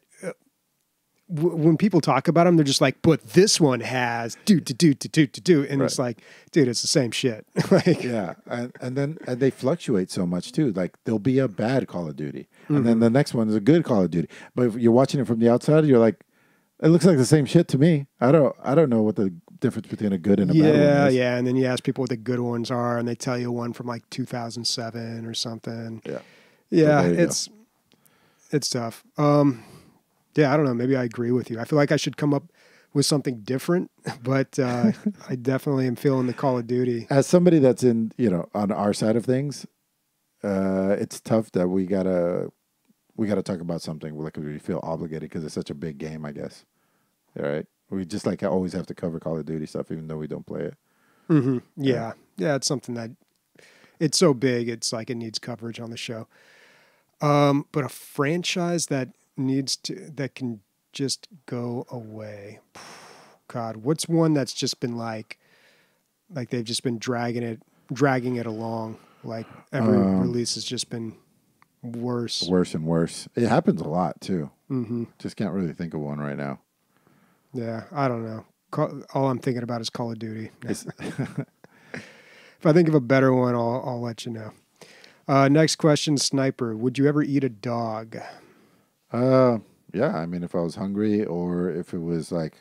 when people talk about him, they're just like, "But this one has do," and it's like, dude, it's the same shit. Like, yeah, and they fluctuate so much too. Like there'll be a bad Call of Duty, and then the next one is a good Call of Duty. But if you're watching it from the outside, you're like, it looks like the same shit to me. I don't know what the difference between a good and a bad one is. Yeah, and then you ask people what the good ones are, and they tell you one from like 2007 or something. Yeah, it's tough. Yeah, I don't know. Maybe I agree with you. I feel like I should come up with something different, but I definitely am feeling the Call of Duty. As somebody that's in, on our side of things, it's tough that we gotta talk about something like we feel obligated because it's such a big game, I guess. All right. We just like always have to cover Call of Duty stuff, even though we don't play it. Mm-hmm. Yeah. It's something that it's so big. It's like it needs coverage on the show. But a franchise that can just go away. God, what's one that's just been like they've just been dragging it along. Like every release has just been worse and worse. It happens a lot too. Mm-hmm. Just can't really think of one right now. Yeah, I don't know. All I'm thinking about is Call of Duty. If I think of a better one, I'll let you know. Next question, Sniper. Would you ever eat a dog? Yeah. I mean, if I was hungry or if it was like,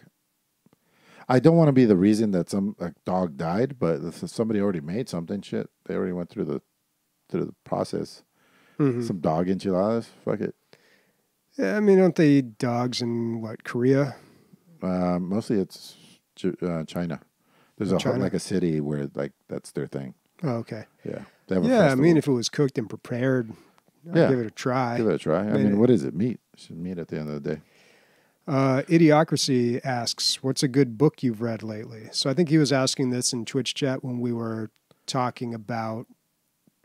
I don't want to be the reason that a dog died, but if somebody already made something, shit, they already went through the process. Mm-hmm. Some dog enchiladas, fuck it. Yeah, I mean, don't they eat dogs in Korea? Mostly it's China. There's like a city where like that's their thing. Oh, okay. Yeah. Yeah, I mean, if it was cooked and prepared, I'd give it a try. Give it a try. I mean, what is it? Meat. It's meat at the end of the day. Idiocracy asks, what's a good book you've read lately? So I think he was asking this in Twitch chat when we were talking about,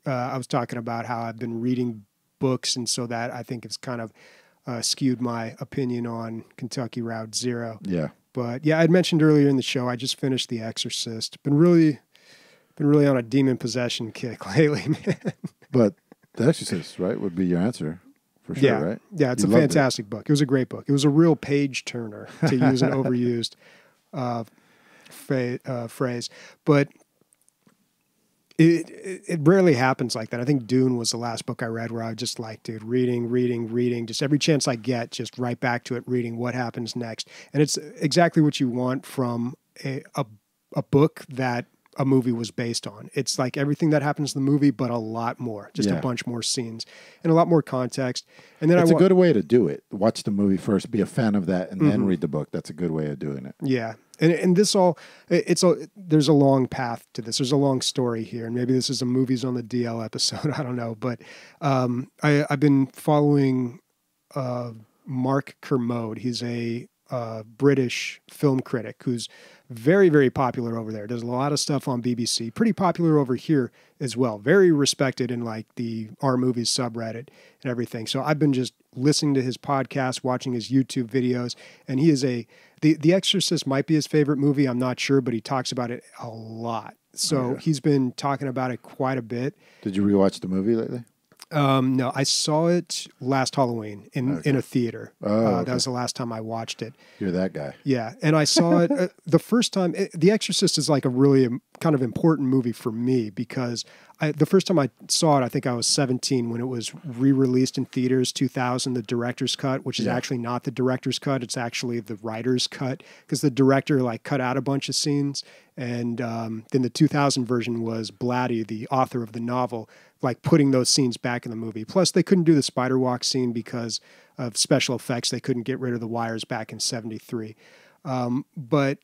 I was talking about how I've been reading books, and so that I think it's kind of skewed my opinion on Kentucky Route Zero. Yeah. But yeah, I'd mentioned earlier in the show, I just finished The Exorcist. Been really on a demon possession kick lately, man. But The Exorcist, right, would be your answer for sure, right? Yeah, it's a fantastic book. It was a great book. It was a real page turner, to use an overused phrase. But it rarely happens like that. I think Dune was the last book I read where I just like, dude, reading, just every chance I get, just right back to it, reading what happens next. And it's exactly what you want from a book that a movie was based on. It's like everything that happens in the movie, but a lot more, just a bunch more scenes and a lot more context. And then it's a good way to do it. Watch the movie first, be a fan of that, and then read the book. That's a good way of doing it. Yeah. And this there's a long path to this. There's a long story here. And maybe this is a movies on the DL episode. I don't know. But I've been following Mark Kermode. He's a British film critic who's very, very popular over there. Does a lot of stuff on BBC. Pretty popular over here as well. Very respected in like the R Movies subreddit and everything. So I've been just listening to his podcast, watching his YouTube videos, and he is The Exorcist might be his favorite movie. I'm not sure, but he talks about it a lot. So he's been talking about it quite a bit. Did you rewatch the movie lately? No, I saw it last Halloween in a theater. That was the last time I watched it. You're that guy. Yeah, and I saw it the first time. The Exorcist is like a really kind of important movie for me because the first time I saw it, I think I was 17 when it was re-released in theaters, 2000, the director's cut, which is actually not the director's cut. It's actually the writer's cut because the director like cut out a bunch of scenes. And then the 2000 version was Blatty, the author of the novel, like putting those scenes back in the movie. Plus, they couldn't do the spider walk scene because of special effects. They couldn't get rid of the wires back in 73. But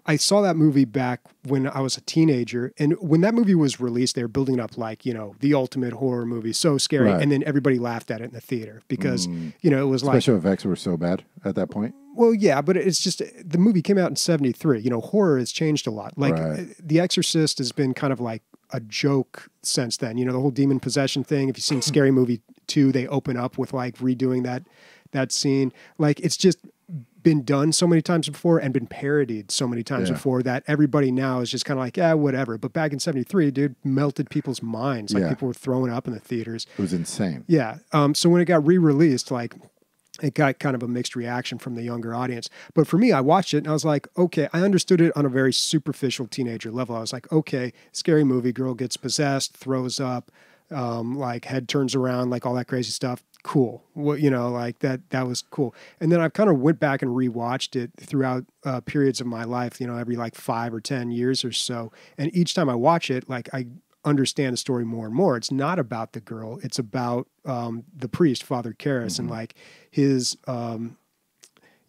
I saw that movie back when I was a teenager. And when that movie was released, they were building up like, the ultimate horror movie, so scary. Right. And then everybody laughed at it in the theater because, it was like... Special effects were so bad at that point? Well, yeah, but it's just, the movie came out in 73. Horror has changed a lot. Like, The Exorcist has been kind of like a joke since then. The whole demon possession thing. If you've seen Scary Movie 2, they open up with like redoing that scene. Like, it's just been done so many times before and been parodied so many times before that everybody now is just kind of like, yeah, whatever. But back in 73, dude, melted people's minds. Like people were throwing up in the theaters. It was insane. Yeah. So when it got re-released, like it got kind of a mixed reaction from the younger audience. But for me, I watched it and I was like, okay, I understood it on a very superficial teenager level. I was like, okay, scary movie, girl gets possessed, throws up, like head turns around, like all that crazy stuff. Cool. Well, you know, like that was cool. And then I kind of went back and rewatched it throughout periods of my life, you know, every like 5 or 10 years or so. And each time I watch it, like I understand the story more and more. It's not about the girl. It's about the priest, Father Karras, and like his, you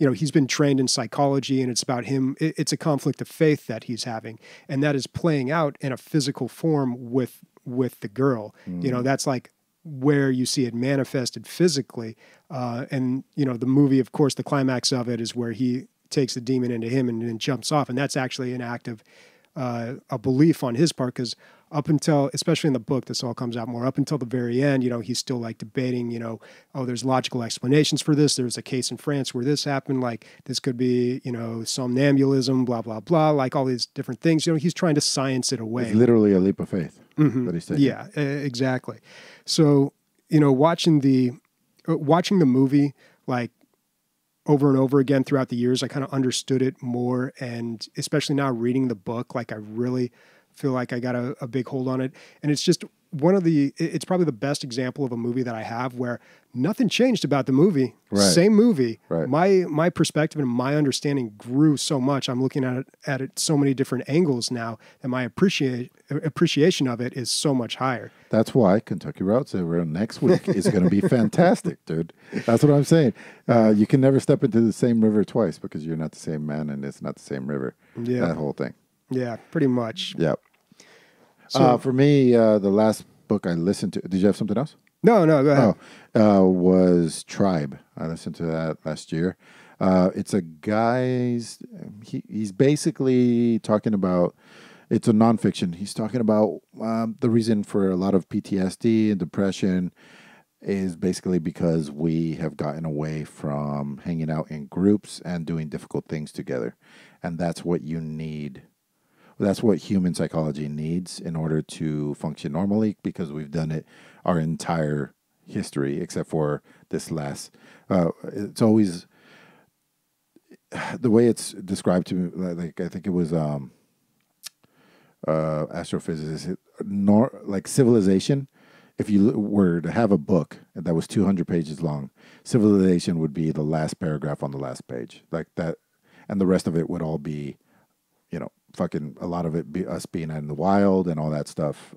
know, he's been trained in psychology, and it's about him. It's a conflict of faith that he's having, and that is playing out in a physical form with the girl. You know, that's like where you see it manifested physically. And, you know, the movie, of course, the climax of it is where he takes the demon into him and then jumps off. And that's actually an act of a belief on his part, because up until, especially in the book, this all comes out more, up until the very end, you know, he's still like debating, you know, oh, there's logical explanations for this. There's a case in France where this happened. Like this could be, you know, somnambulism, blah, blah, blah, like all these different things. You know, he's trying to science it away. It's literally a leap of faith that he's taking. Yeah, exactly. So, you know, watching the movie, like, over and over again throughout the years, I kind of understood it more. And especially now reading the book, like I really feel like I got a big hold on it. And it's just it's probably the best example of a movie that I have where nothing changed about the movie. Right. Same movie. Right. My perspective and my understanding grew so much. I'm looking at it so many different angles now, and my appreciation of it is so much higher. That's why Kentucky Route Zero next week is going to be fantastic, dude. That's what I'm saying. You can never step into the same river twice because you're not the same man and it's not the same river. Yeah. That whole thing. Yeah, pretty much. Yep. So, for me, the last book I listened to, did you have something else? No, go ahead. Was Tribe. I listened to that last year. It's a guy's, he's basically talking about, it's a nonfiction. He's talking about the reason for a lot of PTSD and depression is basically because we have gotten away from hanging out in groups and doing difficult things together. And that's what you need. That's what human psychology needs in order to function normally, because we've done it our entire history, except for this last. It's always the way it's described to me. Like I think it was astrophysicist, like civilization. If you were to have a book that was 200 pages long, civilization would be the last paragraph on the last page, like that, and the rest of it would all be, you know, fucking a lot of it be us being out in the wild and all that stuff,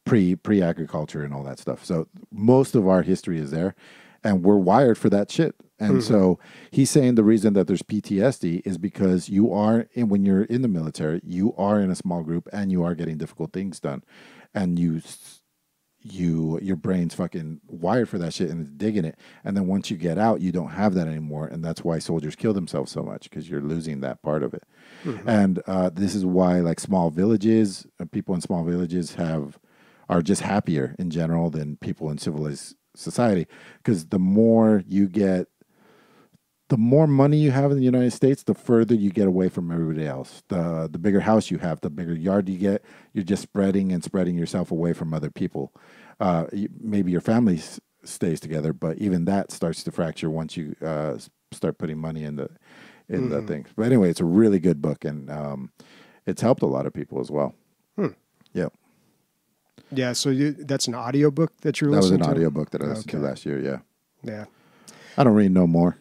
pre-agriculture and all that stuff. So most of our history is there, and we're wired for that shit. And so he's saying the reason that there's PTSD is because when you're in the military, you are in a small group and you are getting difficult things done, and your brain's fucking wired for that shit and it's digging it. And then once you get out, you don't have that anymore. And that's why soldiers kill themselves so much, because you're losing that part of it. And this is why, like, small villages, people in small villages are just happier in general than people in civilized society. Because the more money you have in the United States, the further you get away from everybody else. The bigger house you have, the bigger yard you get, you're just spreading yourself away from other people. Maybe your family stays together, but even that starts to fracture once you start putting money in the things. But anyway, it's a really good book, and it's helped a lot of people as well. Yep. Yeah, so that's an audiobook that you're listening to? to? That was an audiobook that I listened to last year, yeah. Yeah. I don't read no more.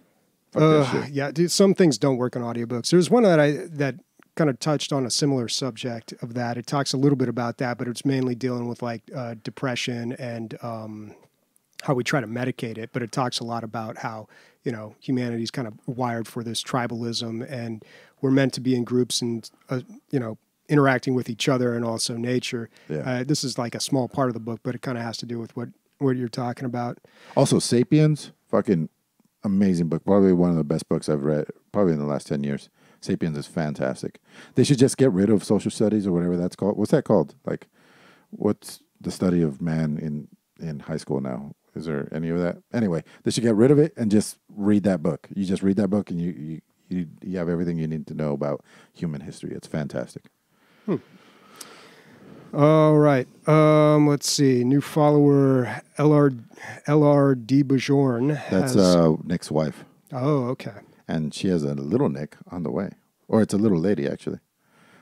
Yeah, dude, some things don't work on audiobooks. There's one that kind of touched on a similar subject of that. It talks a little bit about that, but it's mainly dealing with like depression and how we try to medicate it. But it talks a lot about how, you know, humanity's kind of wired for this tribalism, and we're meant to be in groups and, you know, interacting with each other and also nature. Yeah. This is like a small part of the book, but it kind of has to do with what you're talking about. Also, Sapiens, fucking amazing book. Probably one of the best books I've read, probably in the last 10 years. Sapiens is fantastic. They should just get rid of social studies or whatever that's called. What's that called? Like, what's the study of man in high school now? Is there any of that? Anyway, they should get rid of it and just read that book. You just read that book, and you have everything you need to know about human history. It's fantastic. All right. Let's see. New follower LR D Bajorn. That's Nick's wife, Oh, okay. and she has a little Nick on the way, or it's a little lady actually.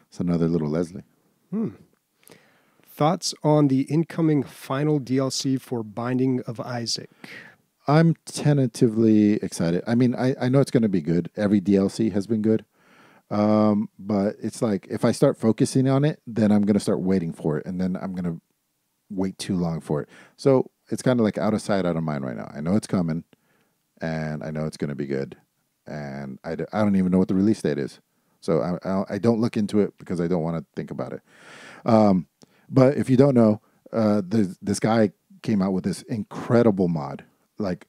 It's another little Leslie. Thoughts on the incoming final DLC for Binding of Isaac? I'm tentatively excited. I mean, I know it's going to be good. Every DLC has been good. But it's like if I start focusing on it, then I'm going to start waiting for it. And then I'm going to wait too long for it. So it's kind of like out of sight, out of mind right now. I know it's coming and I know it's going to be good. And I don't even know what the release date is. So I don't look into it because I don't want to think about it. But if you don't know, this guy came out with this incredible mod, like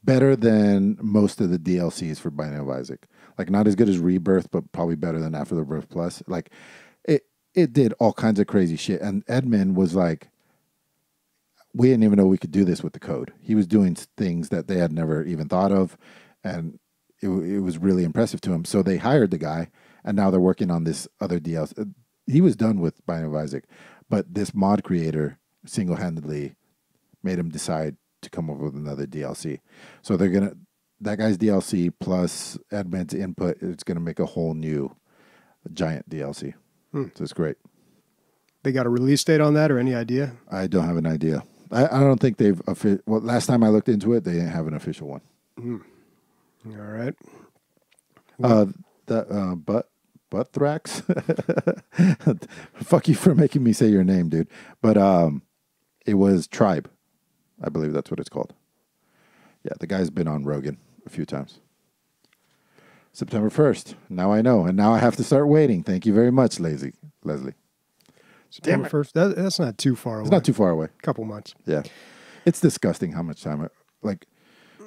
better than most of the DLCs for Binding of Isaac. Like not as good as Rebirth, but probably better than After the Birth Plus. Like it did all kinds of crazy shit. And Edmund was like, we didn't even know we could do this with the code. He was doing things that they had never even thought of, and it was really impressive to him. So they hired the guy, and now they're working on this other DLC. He was done with Binding of Isaac, but this mod creator single-handedly made him decide to come up with another DLC. So they're gonna, that guy's DLC plus Edmund's input, it's gonna make a whole new giant DLC. So it's great. They got a release date on that or any idea? I don't have an idea. I don't think they've well, last time I looked into it, they didn't have an official one. All right. Butthrax. Fuck you for making me say your name, dude. But it was Tribe. I believe that's what it's called. Yeah, the guy's been on Rogan a few times. September 1st. Now I know. And now I have to start waiting. Thank you very much, Leslie. September 1st. That's not too far away. It's not too far away. Couple months. Yeah. It's disgusting how much time. Like,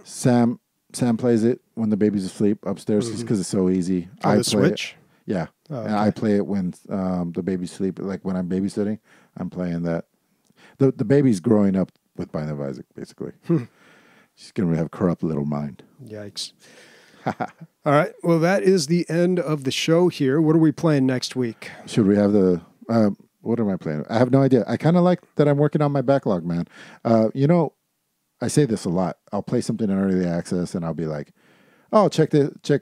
Sam plays it when the baby's asleep upstairs just because it's so easy. On the Switch? Yeah. Oh, And I play it when the baby's asleep. Like, when I'm babysitting, I'm playing that. The baby's growing up with Binding of Isaac, basically. She's going to have a corrupt little mind. Yikes. All right. Well, that is the end of the show here. What are we playing next week? Should we have the... what am I playing? I have no idea. I kind of like that I'm working on my backlog, man. You know, I say this a lot. I'll play something in early access, and I'll be like, "Oh, check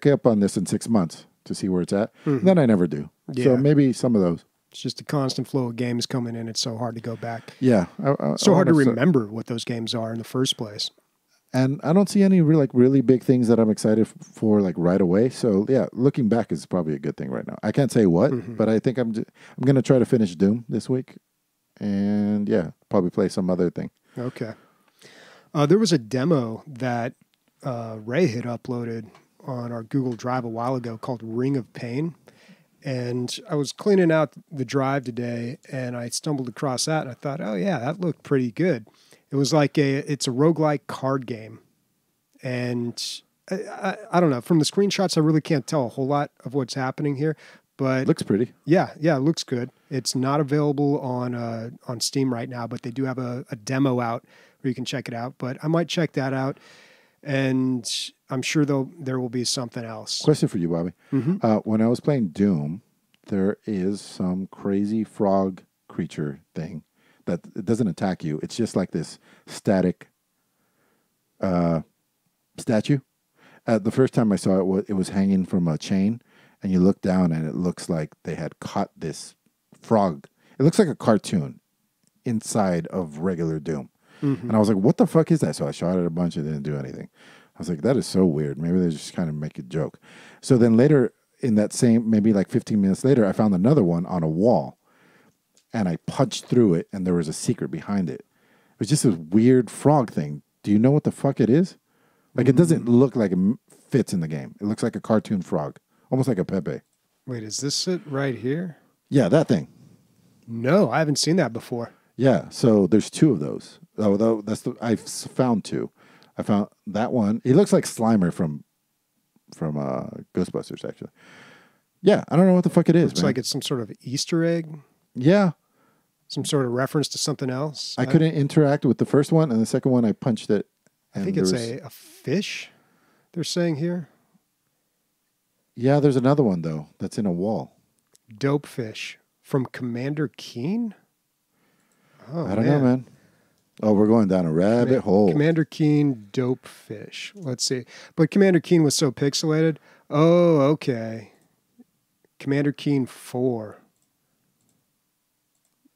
up on this in 6 months to see where it's at." Then I never do. Yeah. So maybe some of those. It's just a constant flow of games coming in. It's so hard to go back. Yeah, So hard to remember what those games are in the first place. And I don't see any really big things that I'm excited for like right away. So yeah, looking back is probably a good thing right now. I can't say what, but I think I'm gonna try to finish Doom this week, and yeah, probably play some other thing. Okay. There was a demo that Ray had uploaded on our Google Drive a while ago called Ring of Pain. And I was cleaning out the drive today, and I stumbled across that, and I thought, oh, yeah, that looked pretty good. It was like it's a roguelike card game. And I don't know. From the screenshots, I really can't tell a whole lot of what's happening here. But Looks pretty. Yeah, it looks good. It's not available on Steam right now, but they do have a demo out where you can check it out. But I might check that out, and I'm sure there will be something else. Question for you, Bobby. When I was playing Doom, there is some crazy frog creature thing that it doesn't attack you. It's just like this static statue. The first time I saw it was hanging from a chain, and you look down, and it looks like they had caught this frog. It looks like a cartoon inside of regular Doom. And I was like, what the fuck is that? So I shot it a bunch and didn't do anything. I was like, that is so weird. Maybe they just kind of make a joke. So then later in that same, maybe like 15 minutes later, I found another one on a wall, and I punched through it, and there was a secret behind it. It was just this weird frog thing. Do you know what the fuck it is? Like, it doesn't look like it fits in the game. It looks like a cartoon frog, almost like a Pepe. Wait, is this it right here? Yeah, that thing. No, I haven't seen that before. Yeah, so there's two of those. Oh, I've found two. I found that one. He looks like Slimer from Ghostbusters, actually. Yeah, I don't know what the fuck it is. Looks like it's some sort of Easter egg. Yeah. Some sort of reference to something else. I couldn't interact with the first one, and the second one I punched it. I think it's a fish they're saying here. Yeah, there's another one though that's in a wall. Dope fish from Commander Keen. Oh, I don't know, man. Oh, we're going down a rabbit hole. Commander Keen dope fish. Let's see. But Commander Keen was so pixelated. Oh, okay. Commander Keen 4.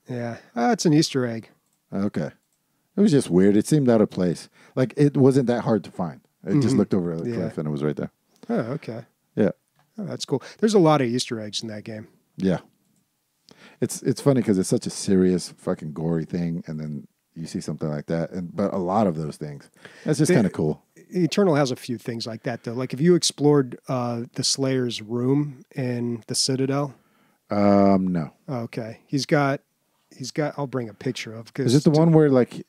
Yeah. It's an Easter egg. Okay. It was just weird. It seemed out of place. Like, it wasn't that hard to find. It just looked over the cliff and it was right there. Oh, okay. Yeah. Oh, that's cool. There's a lot of Easter eggs in that game. Yeah. It's funny because it's such a serious, fucking gory thing, and then you see something like that, but a lot of those things. That's just kind of cool. Eternal has a few things like that, though. Like, if you explored the Slayer's room in the Citadel? No. Okay. He's got. I'll bring a picture of. Is it the one where like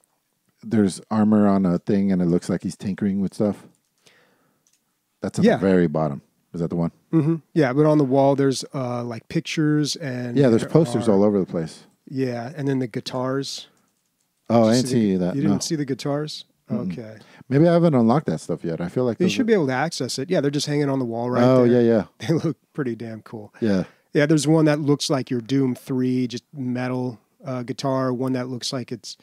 there's armor on a thing and it looks like he's tinkering with stuff? That's at the very bottom. Is that the one? Mm-hmm. Yeah, but on the wall there's like pictures and there's posters all over the place. Yeah, and then the guitars. Oh, I didn't see that. You didn't see the guitars? Mm-hmm. Okay. Maybe I haven't unlocked that stuff yet. I feel like you should be able to access it. Yeah, they're just hanging on the wall right there. Oh, yeah. They look pretty damn cool. Yeah. Yeah, there's one that looks like your Doom 3, just metal guitar. One that looks like it's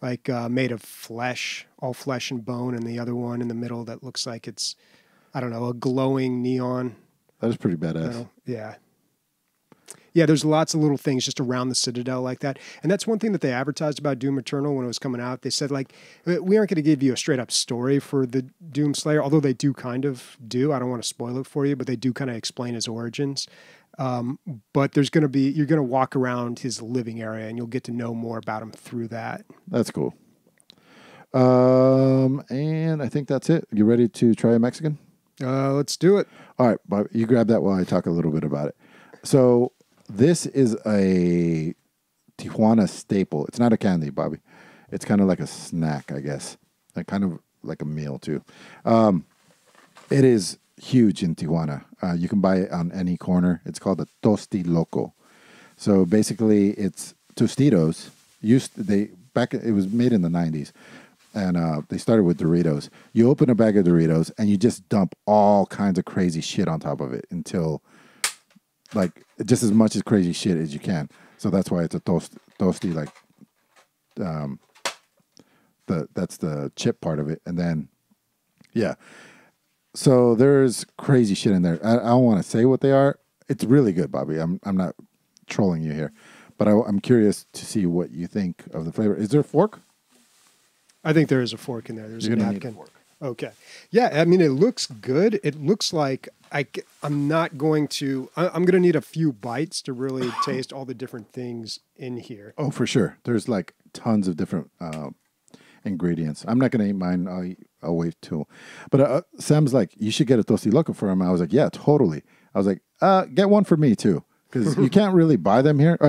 like made of flesh, all flesh and bone, and the other one in the middle that looks like it's, I don't know, a glowing neon. That is pretty badass. Metal. Yeah. Yeah, there's lots of little things just around the Citadel like that. And that's one thing that they advertised about Doom Eternal when it was coming out. They said, like, we aren't going to give you a straight-up story for the Doom Slayer, although they do kind of do. I don't want to spoil it for you, but they do kind of explain his origins. But there's going to be, you're going to walk around his living area, and you'll get to know more about him through that. That's cool. And I think that's it. You ready to try a Mexican? Let's do it. All right, Bob, you grab that while I talk a little bit about it. So this is a Tijuana staple. It's not a candy, Bobby. It's kind of like a snack, I guess. Like kind of like a meal, too. It is huge in Tijuana. You can buy it on any corner. It's called a Tosti Loco. So basically, it's Tostitos. It was made in the 90s. And they started with Doritos. You open a bag of Doritos, and you just dump all kinds of crazy shit on top of it until, like, just as much as crazy shit as you can. So that's why it's a toasty, like, that's the chip part of it. And then, yeah. So there's crazy shit in there. I don't want to say what they are. It's really good, Bobby. I'm not trolling you here. But I'm curious to see what you think of the flavor. Is there a fork? I think there is a fork in there. There's a napkin. Need a fork. Okay. Yeah, I mean, it looks good. It looks like I'm not going to... I'm going to need a few bites to really taste all the different things in here. Oh, for sure. There's like tons of different ingredients. I'm not going to eat mine. I'll wait till... But Sam's like, you should get a Tosti Loco for him. I was like, yeah, totally. I was like, get one for me too. Because you can't really buy them here.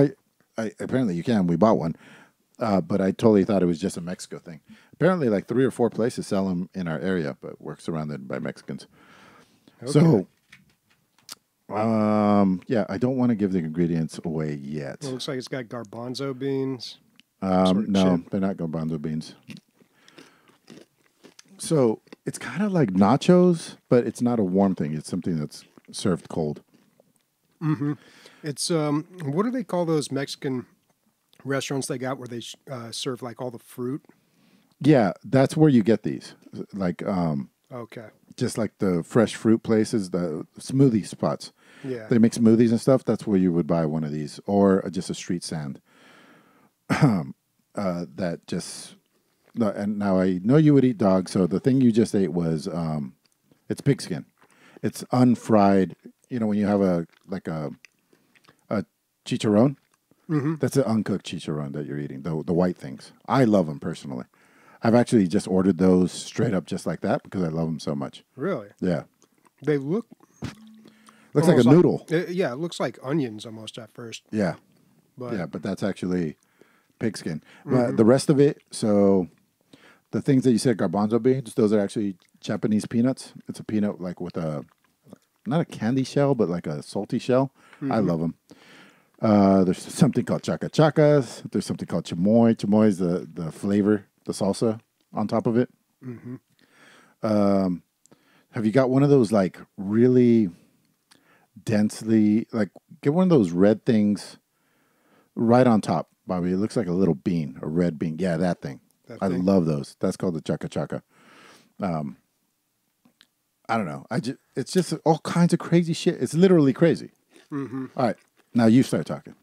Apparently you can. We bought one. But I totally thought it was just a Mexico thing. Apparently, like 3 or 4 weplaces sell them in our area, but we're surrounded by Mexicans. Okay. So, yeah, I don't want to give the ingredients away yet. Well, it looks like it's got garbanzo beans. No, they're not garbanzo beans. So it's kind of like nachos, but it's not a warm thing. It's something that's served cold. Mm-hmm. It's what do they call those Mexican restaurants they got where they serve like all the fruit? Yeah, that's where you get these. Like, okay, just like the fresh fruit places, the smoothie spots. Yeah, they make smoothies and stuff. That's where you would buy one of these, or just a street stand. That just. And now I know you would eat dog, so the thing you just ate was it's pigskin. It's unfried. You know when you have a chicharron. Mm-hmm. That's an uncooked chicharron that you're eating. The white things. I love them personally. I've actually just ordered those straight up just like that because I love them so much. Really? Yeah. They looks like a noodle. Yeah, it looks like onions almost at first. Yeah. But but that's actually pigskin. Mm-hmm. But the rest of it, so the things that you said, garbanzo beans, those are actually Japanese peanuts. It's a peanut like with not a candy shell, but like a salty shell. Mm-hmm. I love them. There's something called chacas. There's something called chamoy. Chamoy is the flavor, the salsa on top of it. Mm-hmm. have you got one of those like really densely, like get one of those red things right on top, Bobby? It looks like a little bean, a red bean. Yeah, that thing. I love those. That's called the chaka chaka. I don't know. It's just all kinds of crazy shit. It's literally crazy. Mm-hmm. All right, now you start talking.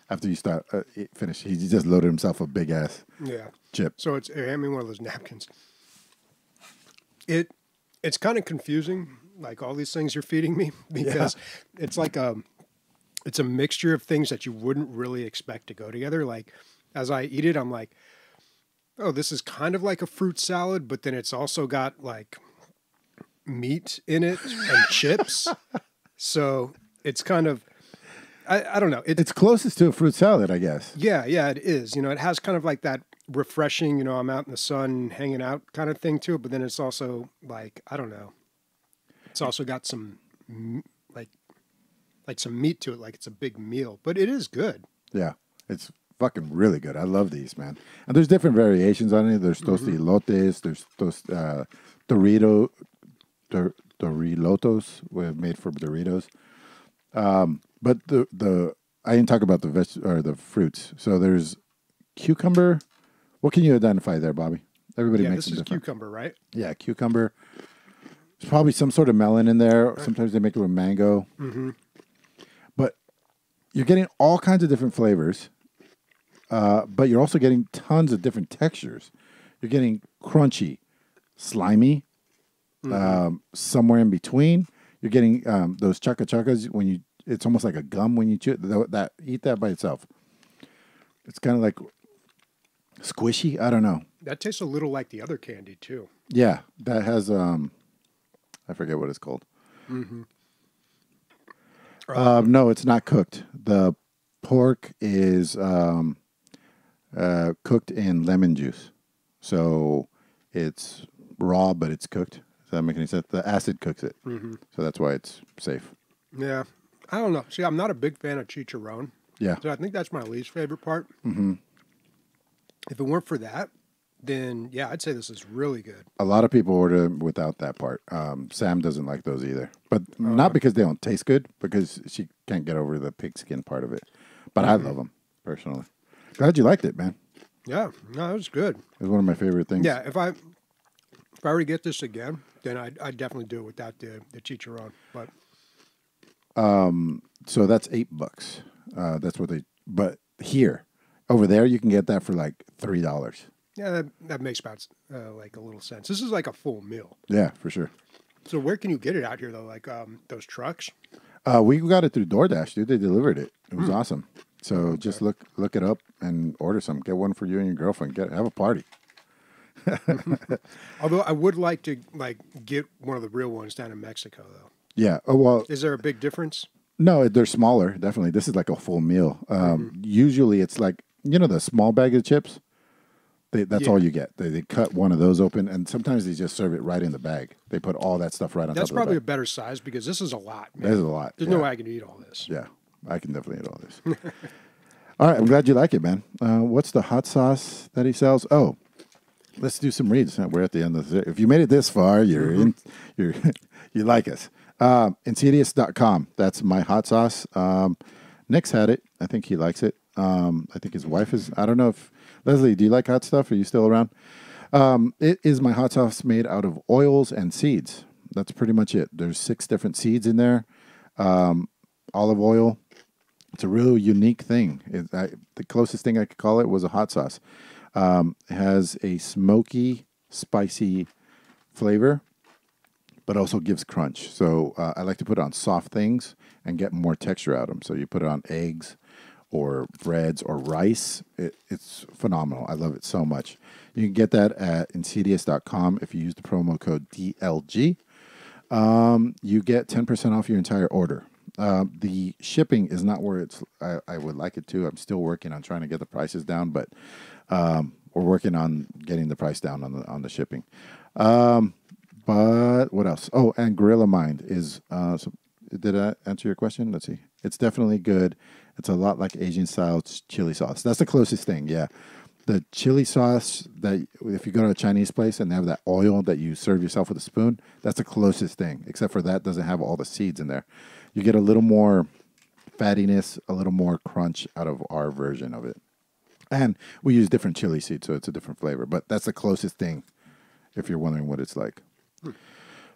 After you start finish, he just loaded himself a big ass chip. So it's hand me one of those napkins. It's kind of confusing, like all these things you're feeding me, because it's like it's a mixture of things that you wouldn't really expect to go together. Like as I eat it, I'm like, oh, this is kind of like a fruit salad, but then it's also got like meat in it and chips. So it's kind of, I don't know. It's closest to a fruit salad, I guess. Yeah, it is. You know, it has kind of like that refreshing, you know, I'm out in the sun hanging out kind of thing to it, but then it's also like, I don't know. It's also got some like some meat to it, like it's a big meal, but it is good. Yeah, it's fucking really good. I love these, man. And there's different variations on it. There's tosti elotes, there's Dorilotos, made for Doritos. But I didn't talk about the fruits. So there's cucumber. What can you identify there, Bobby? Everybody makes this is different. cucumber, right? Yeah, cucumber. There's probably some sort of melon in there. Sometimes they make it with mango. Mm-hmm. But you're getting all kinds of different flavors. But you're also getting tons of different textures. You're getting crunchy, slimy, somewhere in between. You're getting those chaka chakas when it's almost like a gum when you chew it. Eat that by itself. It's kind of like squishy. I don't know. That tastes a little like the other candy too. Yeah, that has I forget what it's called. Mm-hmm. No, it's not cooked. The pork is cooked in lemon juice, so it's raw, but it's cooked. Does that make any sense? The acid cooks it, so that's why it's safe. Yeah, I don't know. See, I'm not a big fan of chicharron. Yeah, so I think that's my least favorite part. Mm-hmm. If it weren't for that, then yeah, I'd say this is really good. A lot of people order without that part. Sam doesn't like those either, but not because they don't taste good, because she can't get over the pigskin part of it. But I love them personally. Glad you liked it, man. Yeah, no, it was good. It was one of my favorite things. Yeah, if I were to get this again, then I'd definitely do it without the chicharron. But so that's $8. That's what but here, over there, you can get that for like $3. Yeah, that makes about like a little sense. This is like a full meal. Yeah, for sure. So where can you get it out here though? Like those trucks? We got it through DoorDash, dude. They delivered it. It was awesome. So just look it up and order some. Get one for you and your girlfriend. Have a party. Although I would like to get one of the real ones down in Mexico though. Yeah. Oh well. Is there a big difference? No, they're smaller. Definitely. This is like a full meal. Usually it's like, the small bag of chips. That's all you get. They cut one of those open, and sometimes they just serve it right in the bag. They put all that stuff right on top of the bag. That's probably a better size because this is a lot, man. This is a lot. There's no way I can eat all this. Yeah, I can definitely eat all this. All right, I'm glad you like it, man. What's the hot sauce that he sells? Oh, let's do some reads. We're at the end of the. If you made it this far, you're in. You like us. Inseedious.com. That's my hot sauce. Nick's had it. I think he likes it. I think his wife is. I don't know if Leslie. Do you like hot stuff? Are you still around? It is my hot sauce made out of oils and seeds. That's pretty much it. There's 6 different seeds in there. Olive oil. It's a real unique thing. The closest thing I could call it was a hot sauce. It has a smoky, spicy flavor, but also gives crunch. So I like to put it on soft things and get more texture out of them. So you put it on eggs or breads or rice. It's phenomenal. I love it so much. You can get that at Inseedious.com. If you use the promo code DLG, you get 10% off your entire order. The shipping is not where I would like it to. I'm still working on trying to get the prices down, but we're working on getting the price down on the shipping. But what else? Oh, and Gorilla Mind is. Did I answer your question? Let's see. It's definitely good. It's a lot like Asian style chili sauce. That's the closest thing. Yeah, The chili sauce that if you go to a Chinese place and they have that oil that you serve yourself with a spoon, that's the closest thing. Except for that doesn't have all the seeds in there. You get a little more fattiness, a little more crunch out of our version of it. And we use different chili seeds, so it's a different flavor. But that's the closest thing, if you're wondering what it's like.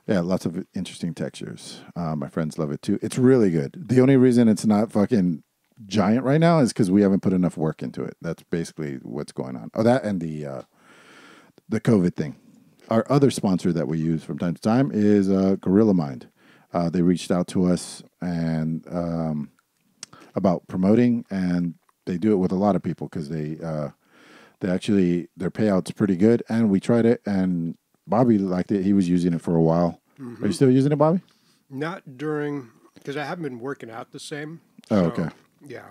Yeah, lots of interesting textures. My friends love it too. It's really good. The only reason it's not fucking giant right now is because we haven't put enough work into it. That's basically what's going on. Oh, that and the COVID thing. Our other sponsor that we use from time to time is Gorilla Mind. They reached out to us and about promoting, and they do it with a lot of people because they actually their payout's pretty good. And we tried it, and Bobby liked it. He was using it for a while. Are you still using it, Bobby? Not during, because I haven't been working out the same. Oh, so, okay. Yeah.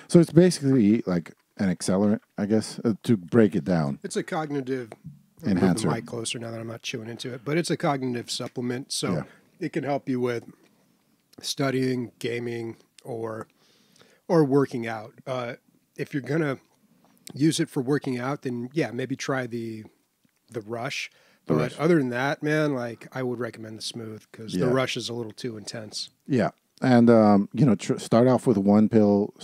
So it's basically like an accelerant, I guess, to break it down. It's a cognitive Enhancer. Move the mic closer now that I'm not chewing into it, but it's a cognitive supplement, so it can help you with studying, gaming, or working out. If you're gonna use it for working out, then yeah, maybe try the Rush. But other than that, man, like I would recommend the Smooth because the Rush is a little too intense. Yeah. And, start off with one pill,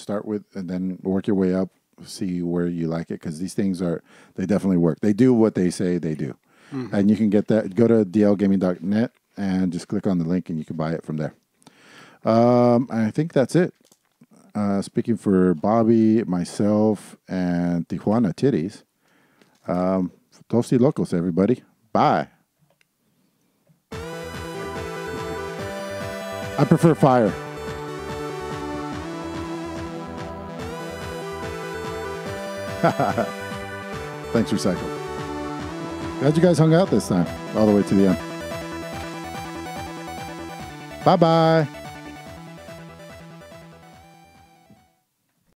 and then work your way up, see where you like it, because these things they definitely work. They do what they say they do. Mm-hmm. And you can get that, go to dlgaming.net and just click on the link and you can buy it from there. I think that's it. Speaking for Bobby, myself, and Tijuana Titties, Toasty Locos, everybody. Bye. I prefer fire. Thanks, Recycle. Glad you guys hung out this time, all the way to the end. Bye-bye.